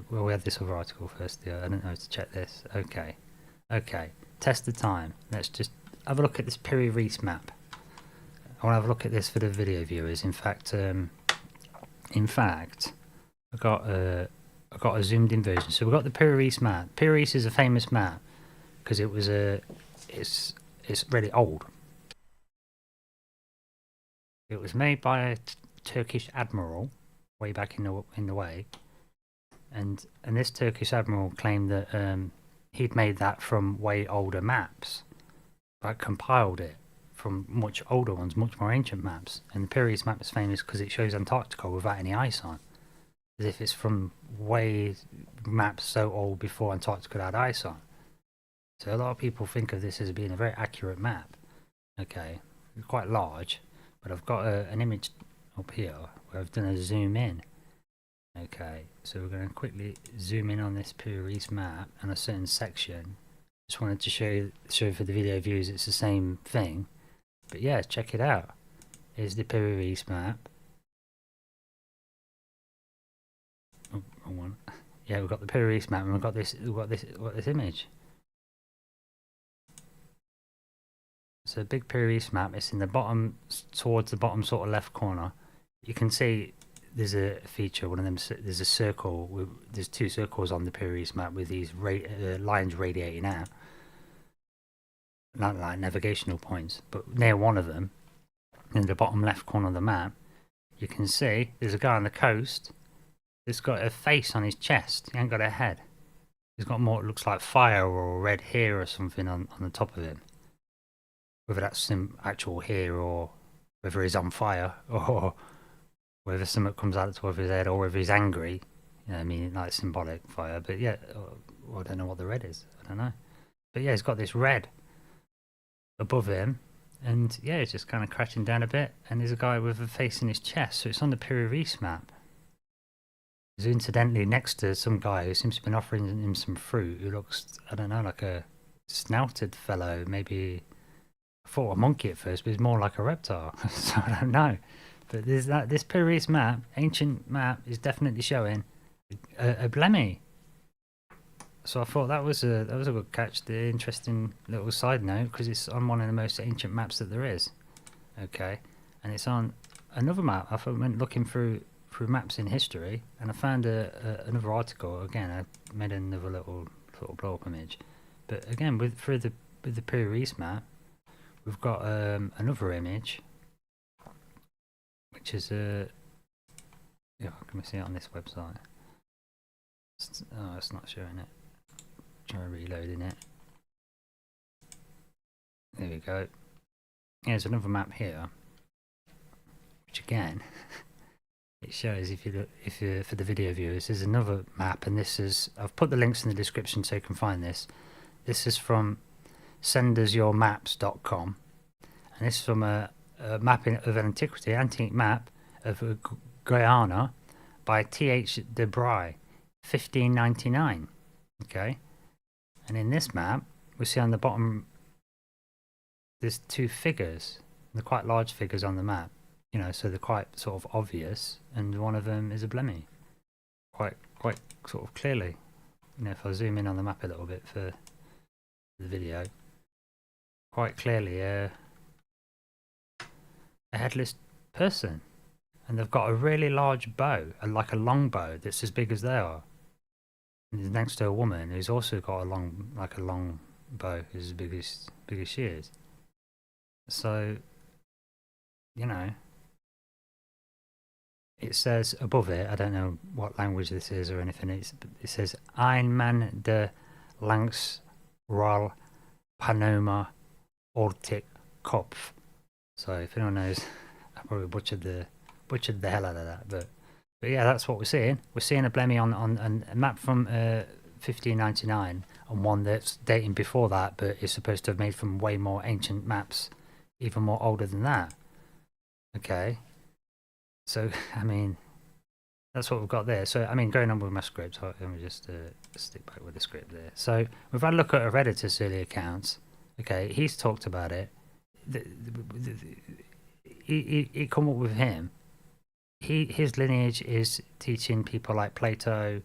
we had this other article first. Yeah, I don't know how to check this. Okay. Test of time. Let's just have a look at this Piri Reis map. I want to have a look at this for the video viewers. In fact, I got a zoomed in version. So we've got the Piri Reis map. Piri Reis is a famous map because it's really old. It was made by a Turkish admiral way back in the way, and this Turkish admiral claimed that he'd made that from way older maps, but compiled it from much older ones, much more ancient maps. And the Pyrenees map is famous because it shows Antarctica without any ice on, as if it's from way maps so old before Antarctica had ice on. So a lot of people think of this as being a very accurate map. Okay, it's quite large, but I've got an image up here where I've done a zoom in. Okay, so we're going to quickly zoom in on this Pyrenees map and a certain section. Just wanted to show for the video views it's the same thing. But yeah, check it out. Here's the Pyrenees map. Oh, wrong one. Yeah, we've got the Pyrenees map and we've got this image. So big Pyrenees map, it's in the bottom, towards the bottom sort of left corner. You can see there's a feature, one of them, there's a circle, there's two circles on the Pyrenees map with these lines radiating out. Not like navigational points, but near one of them, in the bottom left corner of the map, you can see there's a guy on the coast that's got a face on his chest. He ain't got a head. He's got more, it looks like fire or red hair or something on the top of him. Whether that's some actual hair or whether he's on fire or whether something comes out of the top of his head or whether he's angry. You know, I mean, like symbolic fire. But yeah, I don't know what the red is. I don't know. But yeah, he's got this red above him, and yeah, it's just kind of crashing down a bit, and there's a guy with a face in his chest, so it's on the Pyrenees map. He's incidentally next to some guy who seems to have been offering him some fruit, who looks, I don't know, like a snouted fellow, maybe. I thought a monkey at first, but he's more like a reptile, so I don't know. But there's this Pyrenees map, ancient map, is definitely showing a Blemmyes. So I thought that was a good catch. The interesting little side note, because it's on one of the most ancient maps that there is. Okay, and it's on another map. I went looking through maps in history, and I found another article. Again, I made another little blow up image. But again, with the Pyrenees map, we've got another image, which is yeah, can we see it on this website? It's not showing it. Try reloading it. There we go. Here's another map here, which again, it shows if you for the video viewers, there's another map, and this is, I've put the links in the description so you can find this. This is from sendersyourmaps.com, and this is from a mapping of antiquity, antique map of Guyana by T.H. de Bry, 1599. Okay. And in this map, we see on the bottom, there's two figures. They're quite large figures on the map, you know, so they're quite sort of obvious. And one of them is a Blemmyes, quite sort of clearly. You know, if I zoom in on the map a little bit for the video, quite clearly a headless person, and they've got a really large bow, like a long bow that's as big as they are. And he's next to a woman who's also got a long bow, who's as big as she is. So, you know, it says above it, I don't know what language this is or anything, it says Ein man de langs ral panoma ortic kopf. So if anyone knows, I probably butchered the hell out of that, but yeah, that's what we're seeing. We're seeing a Blemmyes on a map from 1599, and one that's dating before that, but is supposed to have made from way more ancient maps, even more older than that. Okay, so I mean, that's what we've got there. So I mean, going on with my script, let me just stick back with the script there. So we've had a look at Herodotus' early accounts. Okay, he's talked about it. He come up with him. His lineage is teaching people like Plato,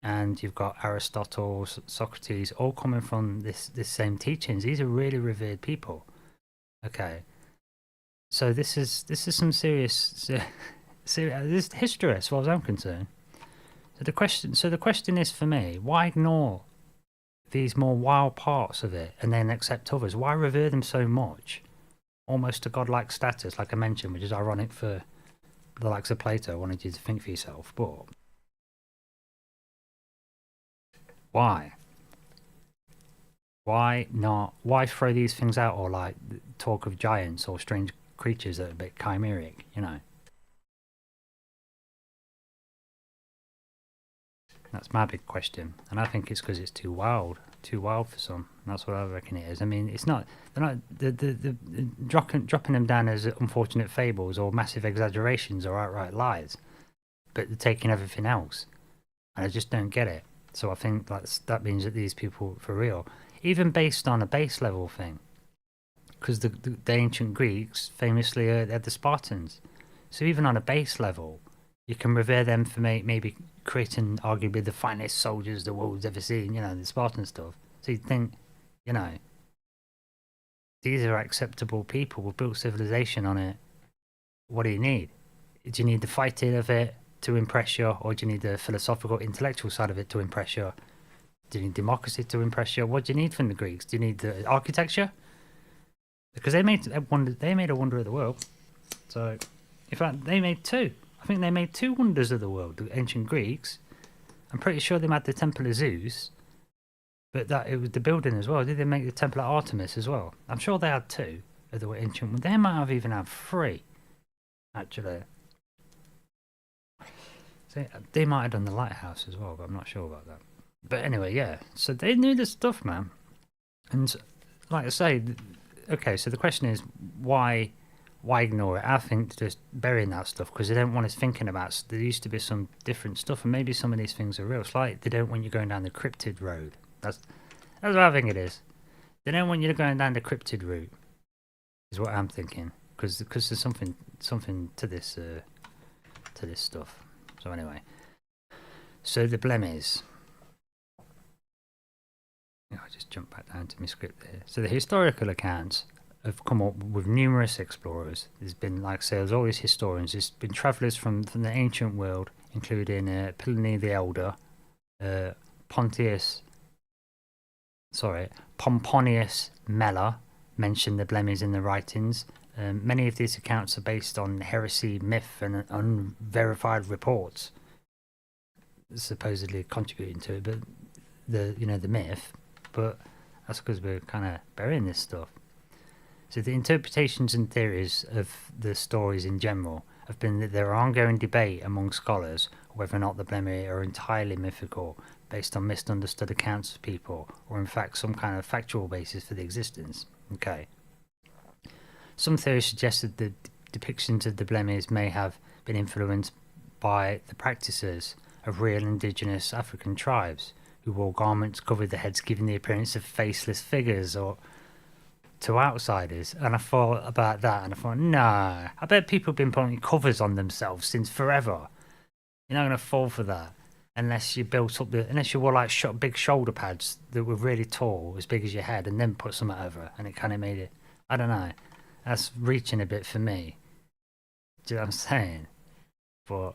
and you've got Aristotle, Socrates, all coming from this same teachings. These are really revered people. Okay, so this is some serious this is history as far as I'm concerned. So the question is for me: why ignore these more wild parts of it and then accept others? Why revere them so much, almost to godlike status, like I mentioned, which is ironic for the likes of Plato wanted you to think for yourself, but why not? Why throw these things out, or like talk of giants or strange creatures that are a bit chimeric, you know. That's my big question, and I think it's because it's too wild for some. That's what I reckon it is. I mean, it's not. They're not the dropping them down as unfortunate fables or massive exaggerations or outright lies, but they're taking everything else, and I just don't get it. So I think that means that these people, for real, even based on a base level thing, because the ancient Greeks famously had the Spartans, so even on a base level, you can revere them for maybe creating arguably the finest soldiers the world's ever seen, you know, the Spartan stuff. So you'd think, you know, these are acceptable people. We've built civilization on it. What do you need? Do you need the fighting of it to impress you, or do you need the philosophical, intellectual side of it to impress you? Do you need democracy to impress you? What do you need from the Greeks? Do you need the architecture? Because they made a wonder of the world. So, in fact, they made two. I think they made two wonders of the world, the ancient Greeks. I'm pretty sure they made the Temple of Zeus, but that it was the building as well. Did they make the Temple of Artemis as well? I'm sure they had two of the ancient ones. They might have even had three, actually. So they might have done the lighthouse as well, but I'm not sure about that. But anyway, yeah. So they knew the stuff, man. And like I say, okay, so the question is, why ignore it? I think just burying that stuff because they don't want us thinking about. There used to be some different stuff, and maybe some of these things are real. It's like they don't want you going down the cryptid road. That's what I think it is. They don't want you going down the cryptid route. Is what I'm thinking, because there's something to this stuff. So anyway, so the Blemmyes. I'll just jump back down to my script there. So the historical accounts have come up with numerous explorers. There's been, like I say, there's always historians. There's been travellers from the ancient world, including Pliny the Elder, Pomponius Mela mentioned the Blemmyes in the writings. Many of these accounts are based on heresy, myth, and unverified reports, supposedly contributing to it. But the myth. But that's because we're kind of burying this stuff. So the interpretations and theories of the stories in general have been that there are ongoing debate among scholars whether or not the Blemmyes are entirely mythical, based on misunderstood accounts of people, or in fact some kind of factual basis for the existence. Okay. Some theories suggested that depictions of the Blemmyes may have been influenced by the practices of real indigenous African tribes, who wore garments covered the heads, giving the appearance of faceless figures or to outsiders. And I thought about that, and I thought, nah, I bet people have been putting covers on themselves since forever. You're not going to fall for that unless you built up unless you wore like big shoulder pads that were really tall, as big as your head, and then put something over, and it kind of made it. I don't know. That's reaching a bit for me. Do you know what I'm saying? But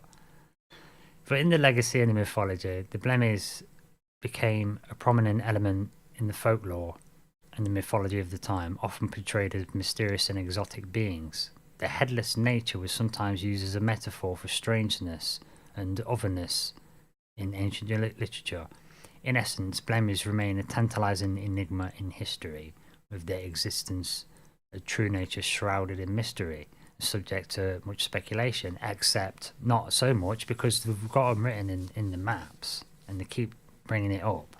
in the legacy and the mythology, the Blemmyes became a prominent element in the folklore and the mythology of the time, often portrayed as mysterious and exotic beings. Their headless nature was sometimes used as a metaphor for strangeness and otherness in ancient literature. In essence, Blemmyes remain a tantalizing enigma in history, with their existence, a true nature shrouded in mystery, subject to much speculation, except not so much because we've got them written in the maps, and they keep bringing it up.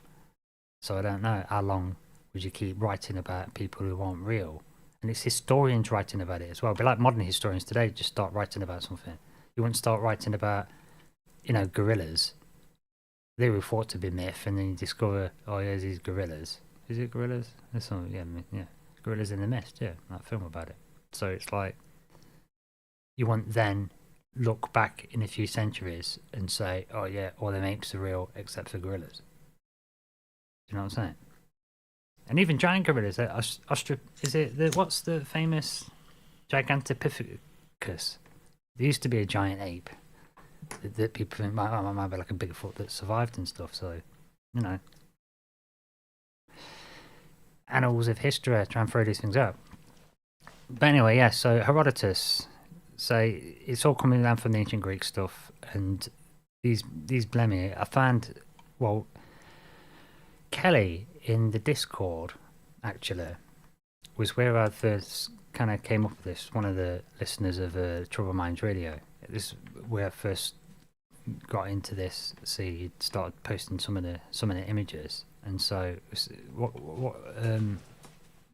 So I don't know how long would you keep writing about people who aren't real. And it's historians writing about it as well. But like modern historians today, just start writing about something. You wouldn't start writing about, gorillas. They were thought to be myth, and then you discover, oh yeah, these gorillas. Is it gorillas? There's some, yeah, Gorillas in the Mist, yeah, that film about it. So it's like, you won't then look back in a few centuries and say, oh yeah, all the apes are real except for gorillas. You know what I'm saying? And even giant gorillas, what's the famous Gigantopithecus? There used to be a giant ape that people think might be like a Bigfoot that survived and stuff, so, annals of history, try and throw these things out. But anyway, yeah, so Herodotus, say it's all coming down from the ancient Greek stuff, and these Blemmyes, I found, well, Kelly in the Discord, actually, was where I first kind of came up with this. One of the listeners of Troubled Minds Radio. This is where I first got into this. See, he started posting some of the images, and so this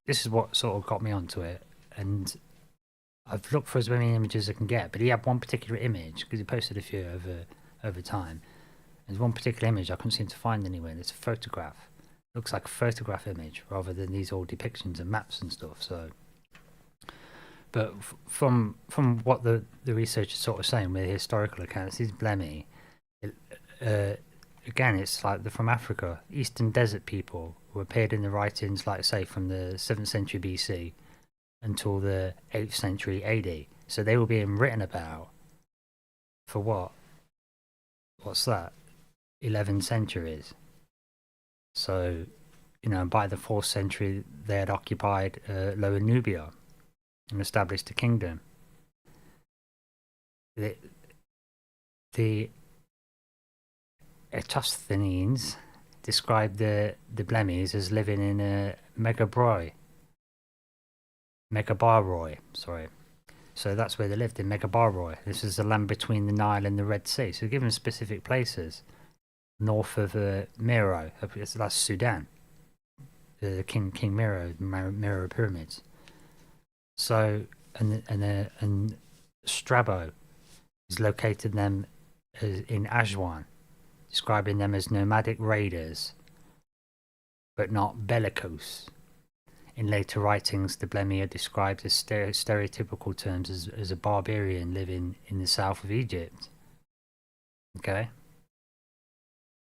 is what sort of got me onto it. And I've looked for as many images as I can get, but he had one particular image because he posted a few over time. There's one particular image I couldn't seem to find anywhere. And it's a photograph. It looks like a photograph image rather than these old depictions and maps and stuff. So, but from what the research is sort of saying with historical accounts, these Blemmyes, again, it's like they're from Africa, Eastern Desert people who appeared in the writings, like say from the 7th century BC until the 8th century AD. So they were being written about for what? What's that? 11 centuries. So, by the 4th century, they had occupied Lower Nubia and established a kingdom. The Eratosthenes described the Blemmyes as living in a Megabaroi. Sorry. So that's where they lived, in Megabaroi. This is the land between the Nile and the Red Sea. So given specific places. North of Meroe, that's Sudan, King Meroe, Meroe pyramids. So and Strabo is located them in Aswan, describing them as nomadic raiders, but not bellicose. In later writings, the Blemmyes are described as stereotypical terms as a barbarian living in the south of Egypt. Okay.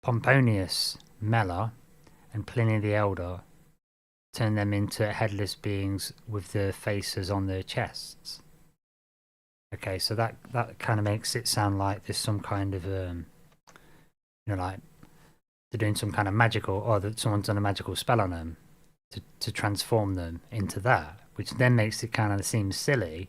Pomponius Mela and Pliny the Elder turned them into headless beings with their faces on their chests. Okay, so that kind of makes it sound like there's some kind of like they're doing some kind of magical, or that someone's done a magical spell on them to transform them into that, which then makes it kind of seem silly.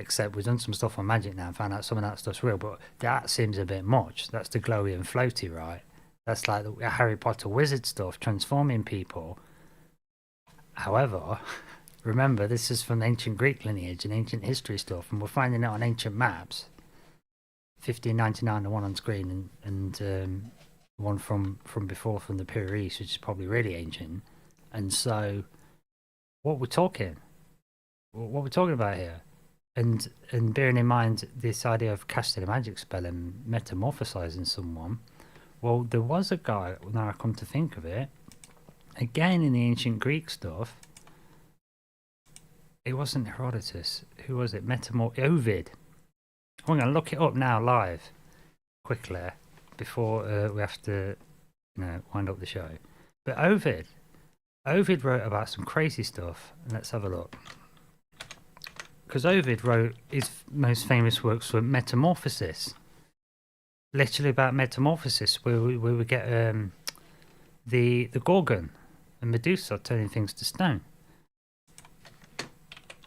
Except we've done some stuff on magic now and found out some of that stuff's real, but that seems a bit much. That's the glowy and floaty, right? That's like the Harry Potter wizard stuff, transforming people. However, remember, this is from ancient Greek lineage and ancient history stuff, and we're finding it on ancient maps. 1599, the one on screen, and one from before, from the Pyrenees, which is probably really ancient. And so, what we're talking about here, and bearing in mind this idea of casting a magic spell and metamorphosizing someone. Well, there was a guy, now I come to think of it, again in the ancient Greek stuff, it wasn't Herodotus, who was it? Ovid. I'm going to look it up now live, quickly, before we have to, wind up the show. But Ovid wrote about some crazy stuff, and let's have a look. Because Ovid wrote his most famous works were Metamorphosis. Literally about metamorphosis, where we get the Gorgon and Medusa turning things to stone.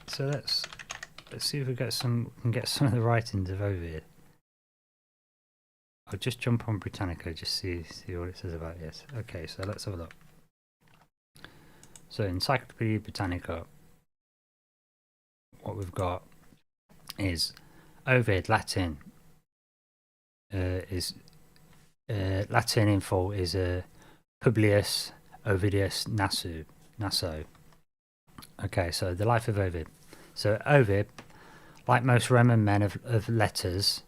So let's see if we can get some of the writings of Ovid. I'll just jump on Britannica, just see what it says about this. Okay, so let's have a look. So Encyclopedia Britannica, what we've got is Ovid, Latin. Latin info is Publius Ovidius Naso. Okay, so the life of Ovid. So Ovid, like most Roman men of letters,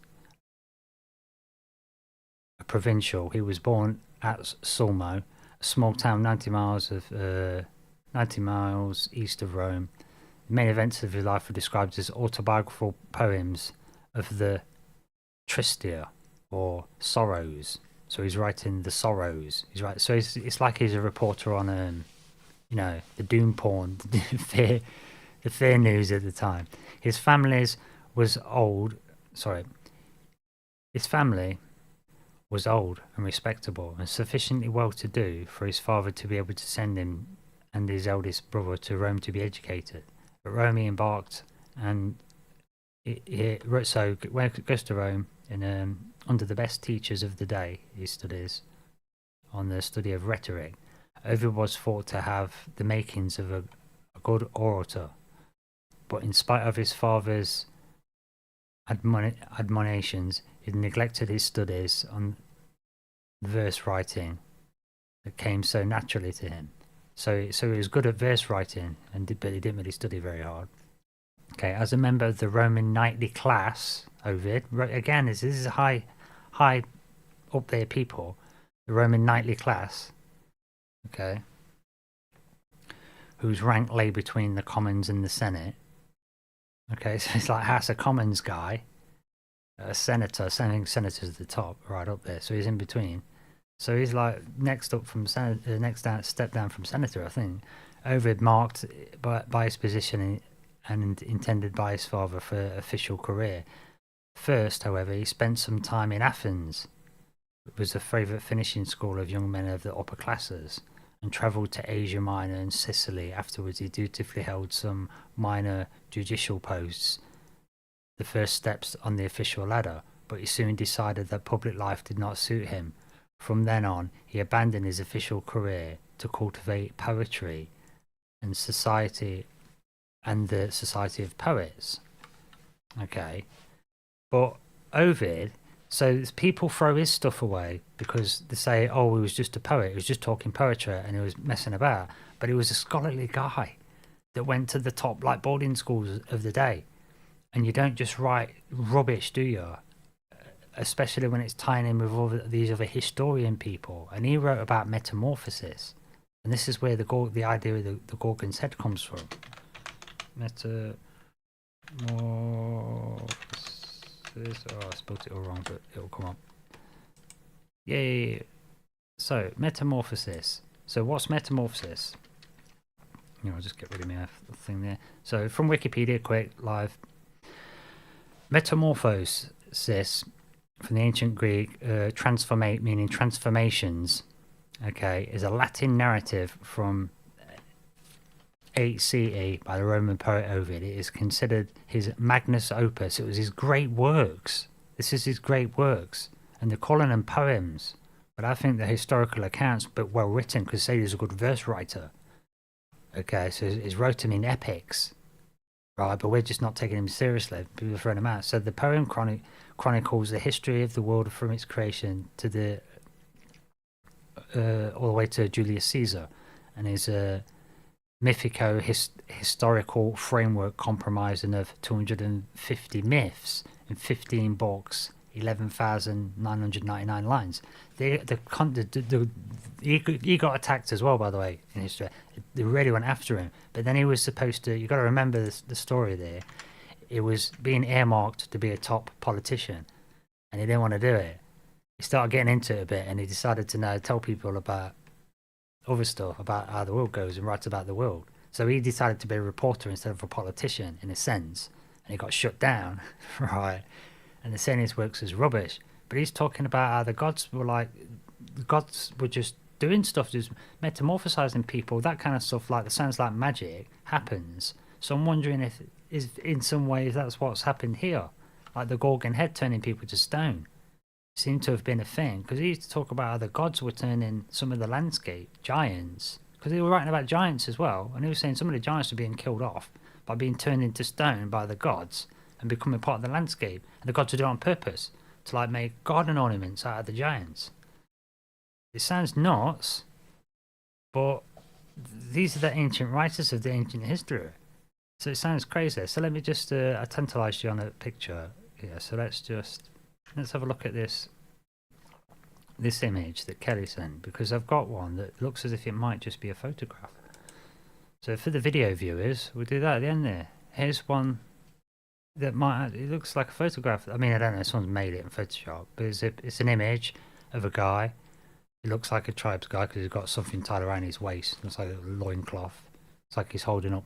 a provincial, he was born at Sulmo, a small town 90 miles east of Rome. The main events of his life are described as autobiographical poems of the Tristia, or sorrows. So he's writing the sorrows. So it's like he's a reporter on the doom porn, the fear news at the time. His family was old and respectable, and sufficiently well to do for his father to be able to send him and his eldest brother to Rome to be educated. At Rome he embarked, and so when he goes to Rome, and under the best teachers of the day, he studies on the study of rhetoric. Ovid was thought to have the makings of a good orator, but in spite of his father's admonitions, he neglected his studies on verse writing that came so naturally to him. So he was good at verse writing, but he didn't really study very hard. Okay, as a member of the Roman knightly class, Ovid, again, this is high up there people, the Roman knightly class, okay, whose rank lay between the Commons and the Senate. Okay, so it's like House of Commons guy, a senator, senator's at the top, right up there, so he's in between. So he's like next up from step down from senator, I think. Ovid marked by his position and intended by his father for official career. First, however, he spent some time in Athens. It was a favourite finishing school of young men of the upper classes, and travelled to Asia Minor and Sicily. Afterwards, he dutifully held some minor judicial posts, the first steps on the official ladder, but he soon decided that public life did not suit him. From then on, he abandoned his official career to cultivate poetry and the Society of Poets. Okay, but Ovid, so people throw his stuff away because they say, oh, he was just a poet, he was just talking poetry and he was messing about, but he was a scholarly guy that went to the top like boarding schools of the day. And you don't just write rubbish, do you? Especially when it's tying in with these other historian people. And he wrote about metamorphosis, and this is where the idea of the Gorgon's head comes from. Metamorphosis. Oh, I spelled it all wrong, but it'll come up. Yay! So metamorphosis. So what's metamorphosis? I'll just get rid of my thing there. So from Wikipedia, quick live. Metamorphosis, from the ancient Greek, meaning transformations, okay, is a Latin narrative from 8 CE by the Roman poet Ovid. It is considered his magnus opus. It was his great works. This is his great works. And they're calling them poems. But I think the historical accounts, but well written, because say he's a good verse writer. Okay, so he's wrote them in epics. Right, but we're just not taking him seriously. People are throwing him out. So the poem chronicles the history of the world from its creation to the all the way to Julius Caesar, and is a mythico-historical framework comprising of 250 myths in 15 books, 11,999 lines. He got attacked as well, by the way, in history. They really went after him. But then he was supposed to, you got to remember the story there. It was being earmarked to be a top politician, and he didn't want to do it. He started getting into it a bit, and he decided to now tell people about other stuff, about how the world goes, and write about the world. So he decided to be a reporter instead of a politician, in a sense, and he got shut down, right? And they're saying his works is rubbish. But he's talking about how the gods were just doing stuff, just metamorphosizing people, that kind of stuff, like that sounds like magic happens. So I'm wondering if in some ways that's what's happened here, like the Gorgon head turning people to stone. Seemed to have been a thing, because he used to talk about how the gods were turning some of the landscape, giants, because they were writing about giants as well, and he was saying some of the giants were being killed off by being turned into stone by the gods and becoming part of the landscape, and the gods would do it on purpose to like make garden ornaments out of the giants. It sounds nuts, but these are the ancient writers of the ancient history, so it sounds crazy. So let me just I tantalised you on a picture here, so let's have a look at this image that Kelly sent, because I've got one that looks as if it might just be a photograph. So for the video viewers, we'll do that at the end there. Here's one that it looks like a photograph. I mean, I don't know, someone's made it in Photoshop, but it's an image of a guy. It looks like a tribes guy because he's got something tied around his waist. It looks like a loincloth. It's like he's holding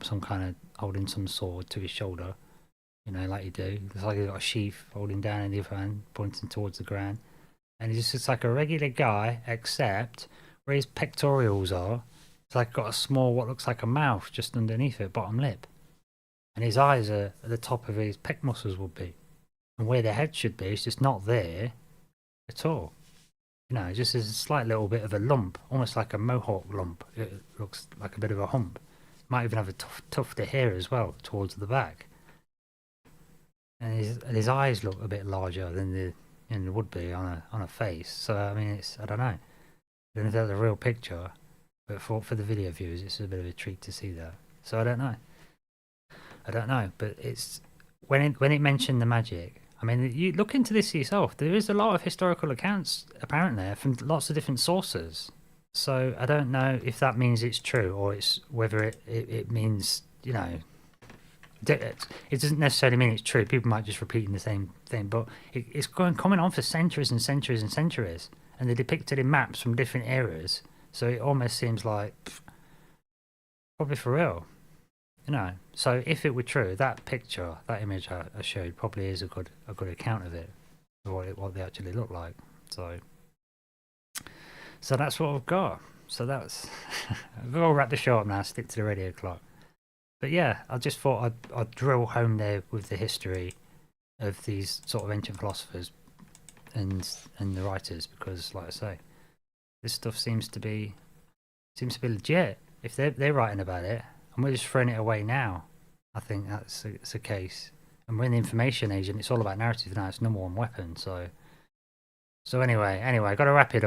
some sword to his shoulder. You know, like you do. It looks like he's got a sheath holding down in the other hand, pointing towards the ground. And he's just like a regular guy, except where his pectorials are, it's like got a small, what looks like a mouth just underneath it, bottom lip. And his eyes are at the top of his pec muscles would be. And where the head should be, it's just not there at all. You know, just as a slight little bit of a lump, almost like a mohawk lump. It looks like a bit of a hump Might even have a tuft of hair as well towards the back. And his eyes look a bit larger than they would be on a face. So I mean, I don't know. I don't know if that's a real picture, but for the video viewers, it's a bit of a treat to see that. So I don't know. But it's when it mentioned the magic. I mean, you look into this yourself. There is a lot of historical accounts apparently from lots of different sources. So I don't know if that means it's true or it's whether it means, you know, it doesn't necessarily mean it's true. People might just repeating the same thing, but it's coming on for centuries and centuries and centuries, and they're depicted in maps from different eras. So it almost seems like probably for real, you know. So if it were true, that picture, that image I showed, probably is a good account of it, or what they actually look like. So that's what I've got. So that's we'll wrap the show up now. Stick to the radio clock. But yeah, I just thought I'd drill home there with the history of these sort of ancient philosophers and the writers, because, like I say, this stuff seems to be legit. If they're writing about it and we're just throwing it away now, I think that's a case. And we're in the information age, and it's all about narrative now. It's number one weapon. So anyway, got to wrap it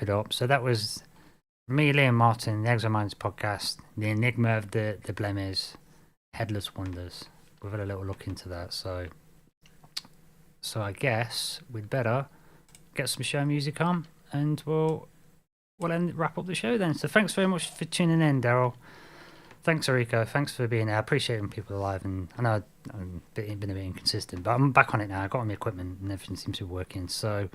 up. So that was me, Liam Martin, the Exiled Minds podcast, the Enigma of the Blemmyes, Headless Wonders. We've had a little look into that. So I guess we'd better get some show music on, and we'll wrap up the show then. So thanks very much for tuning in, Daryl. Thanks, Eriko. Thanks for being there. I appreciate when people are live, and I know I've been a bit inconsistent, but I'm back on it now. I got all my equipment and everything seems to be working. So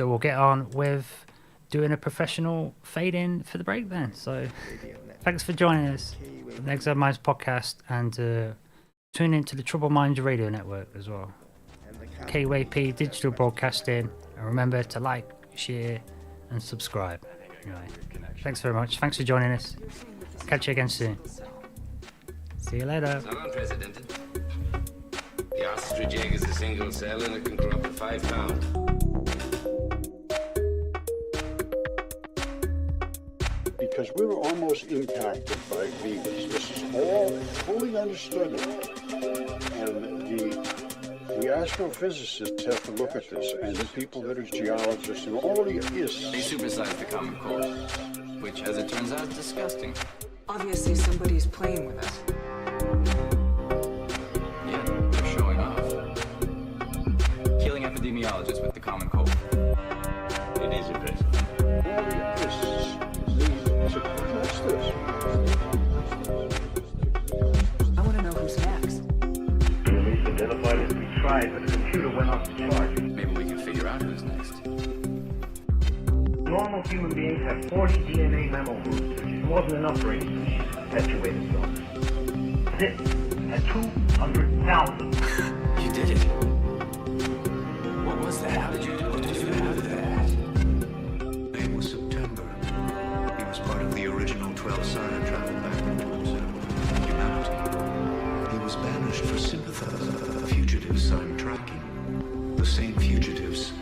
we'll get on with doing a professional fade in for the break then. So thanks for joining us on the Exiled Minds podcast, and tune into the Troubled Minds radio network as well. KUAP Digital Broadcasting, and remember to like, share and subscribe. Anyway, thanks very much. Thanks for joining us. Catch you again soon. See you later. Not unprecedented. The ostrich egg is a single cell and it can grow up to 5 pounds. Because we were almost impacted by Venus. This is all fully understood. And the astrophysicists have to look at this, and the people that are geologists, and all the is. They supersize the common cold, which, as it turns out, is disgusting. Obviously, somebody's playing with us. Yeah, they're showing off. Killing epidemiologists with the common cold. It is impressive. All the I want to know who's next. Police identified as we tried, but the computer went off the chart. Maybe we can figure out who's next. Normal human beings have 40 DNA mammal groups, which is more than enough for any to perpetuate itself. This at 200,000. You did it. What was that? How did you do that? It was September. He was part of the original 12 sign traveled back into himself. Humanity. He was banished for sympathizing. Fugitive sign tracking. The same fugitives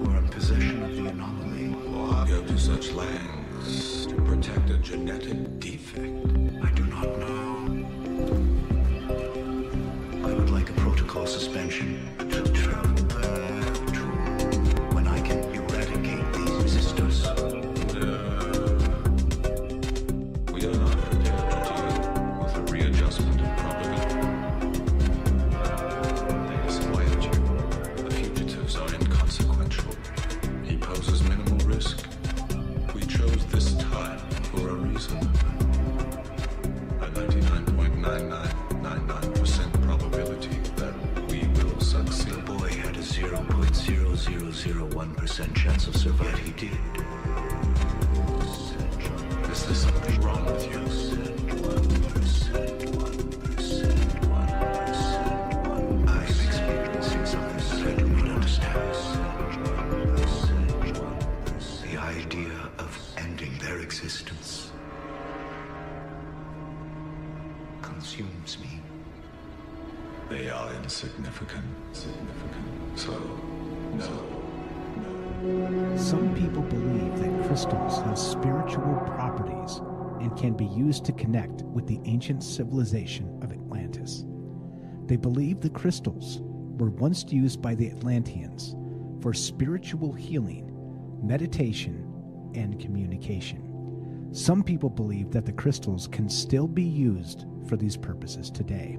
were in possession of the anomaly. Why go to such lengths to protect a genetic defect? I do not know. I would like a protocol suspension to travel back to when I can eradicate these resistors. We are not prepared to deal with a readjustment of probability. They disquiet you. The fugitives are inconsequential. He poses minimal risk. We chose this time for a reason. A 99.9999% probability that we will succeed. The boy had a 0.0001% chance of survival. Yet he did. Is there something wrong with you? I am experiencing something that I do not understand. The idea of ending their existence consumes me. They are insignificant. So, no. Some people believe that crystals have spiritual properties and can be used to connect with the ancient civilization of Atlantis. They believe the crystals were once used by the Atlanteans for spiritual healing, meditation, and communication. Some people believe that the crystals can still be used for these purposes today.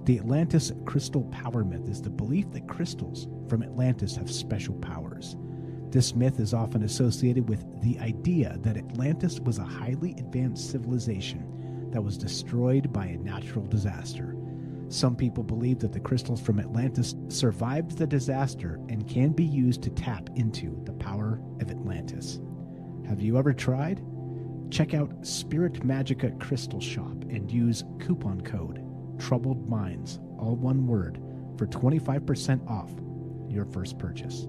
The Atlantis crystal power myth is the belief that crystals from Atlantis have special powers. This myth is often associated with the idea that Atlantis was a highly advanced civilization that was destroyed by a natural disaster. Some people believe that the crystals from Atlantis survived the disaster and can be used to tap into the power of Atlantis. Have you ever tried? Check out Spirit Magica Crystal Shop and use coupon code Troubled Minds, all one word, for 25% off your first purchase.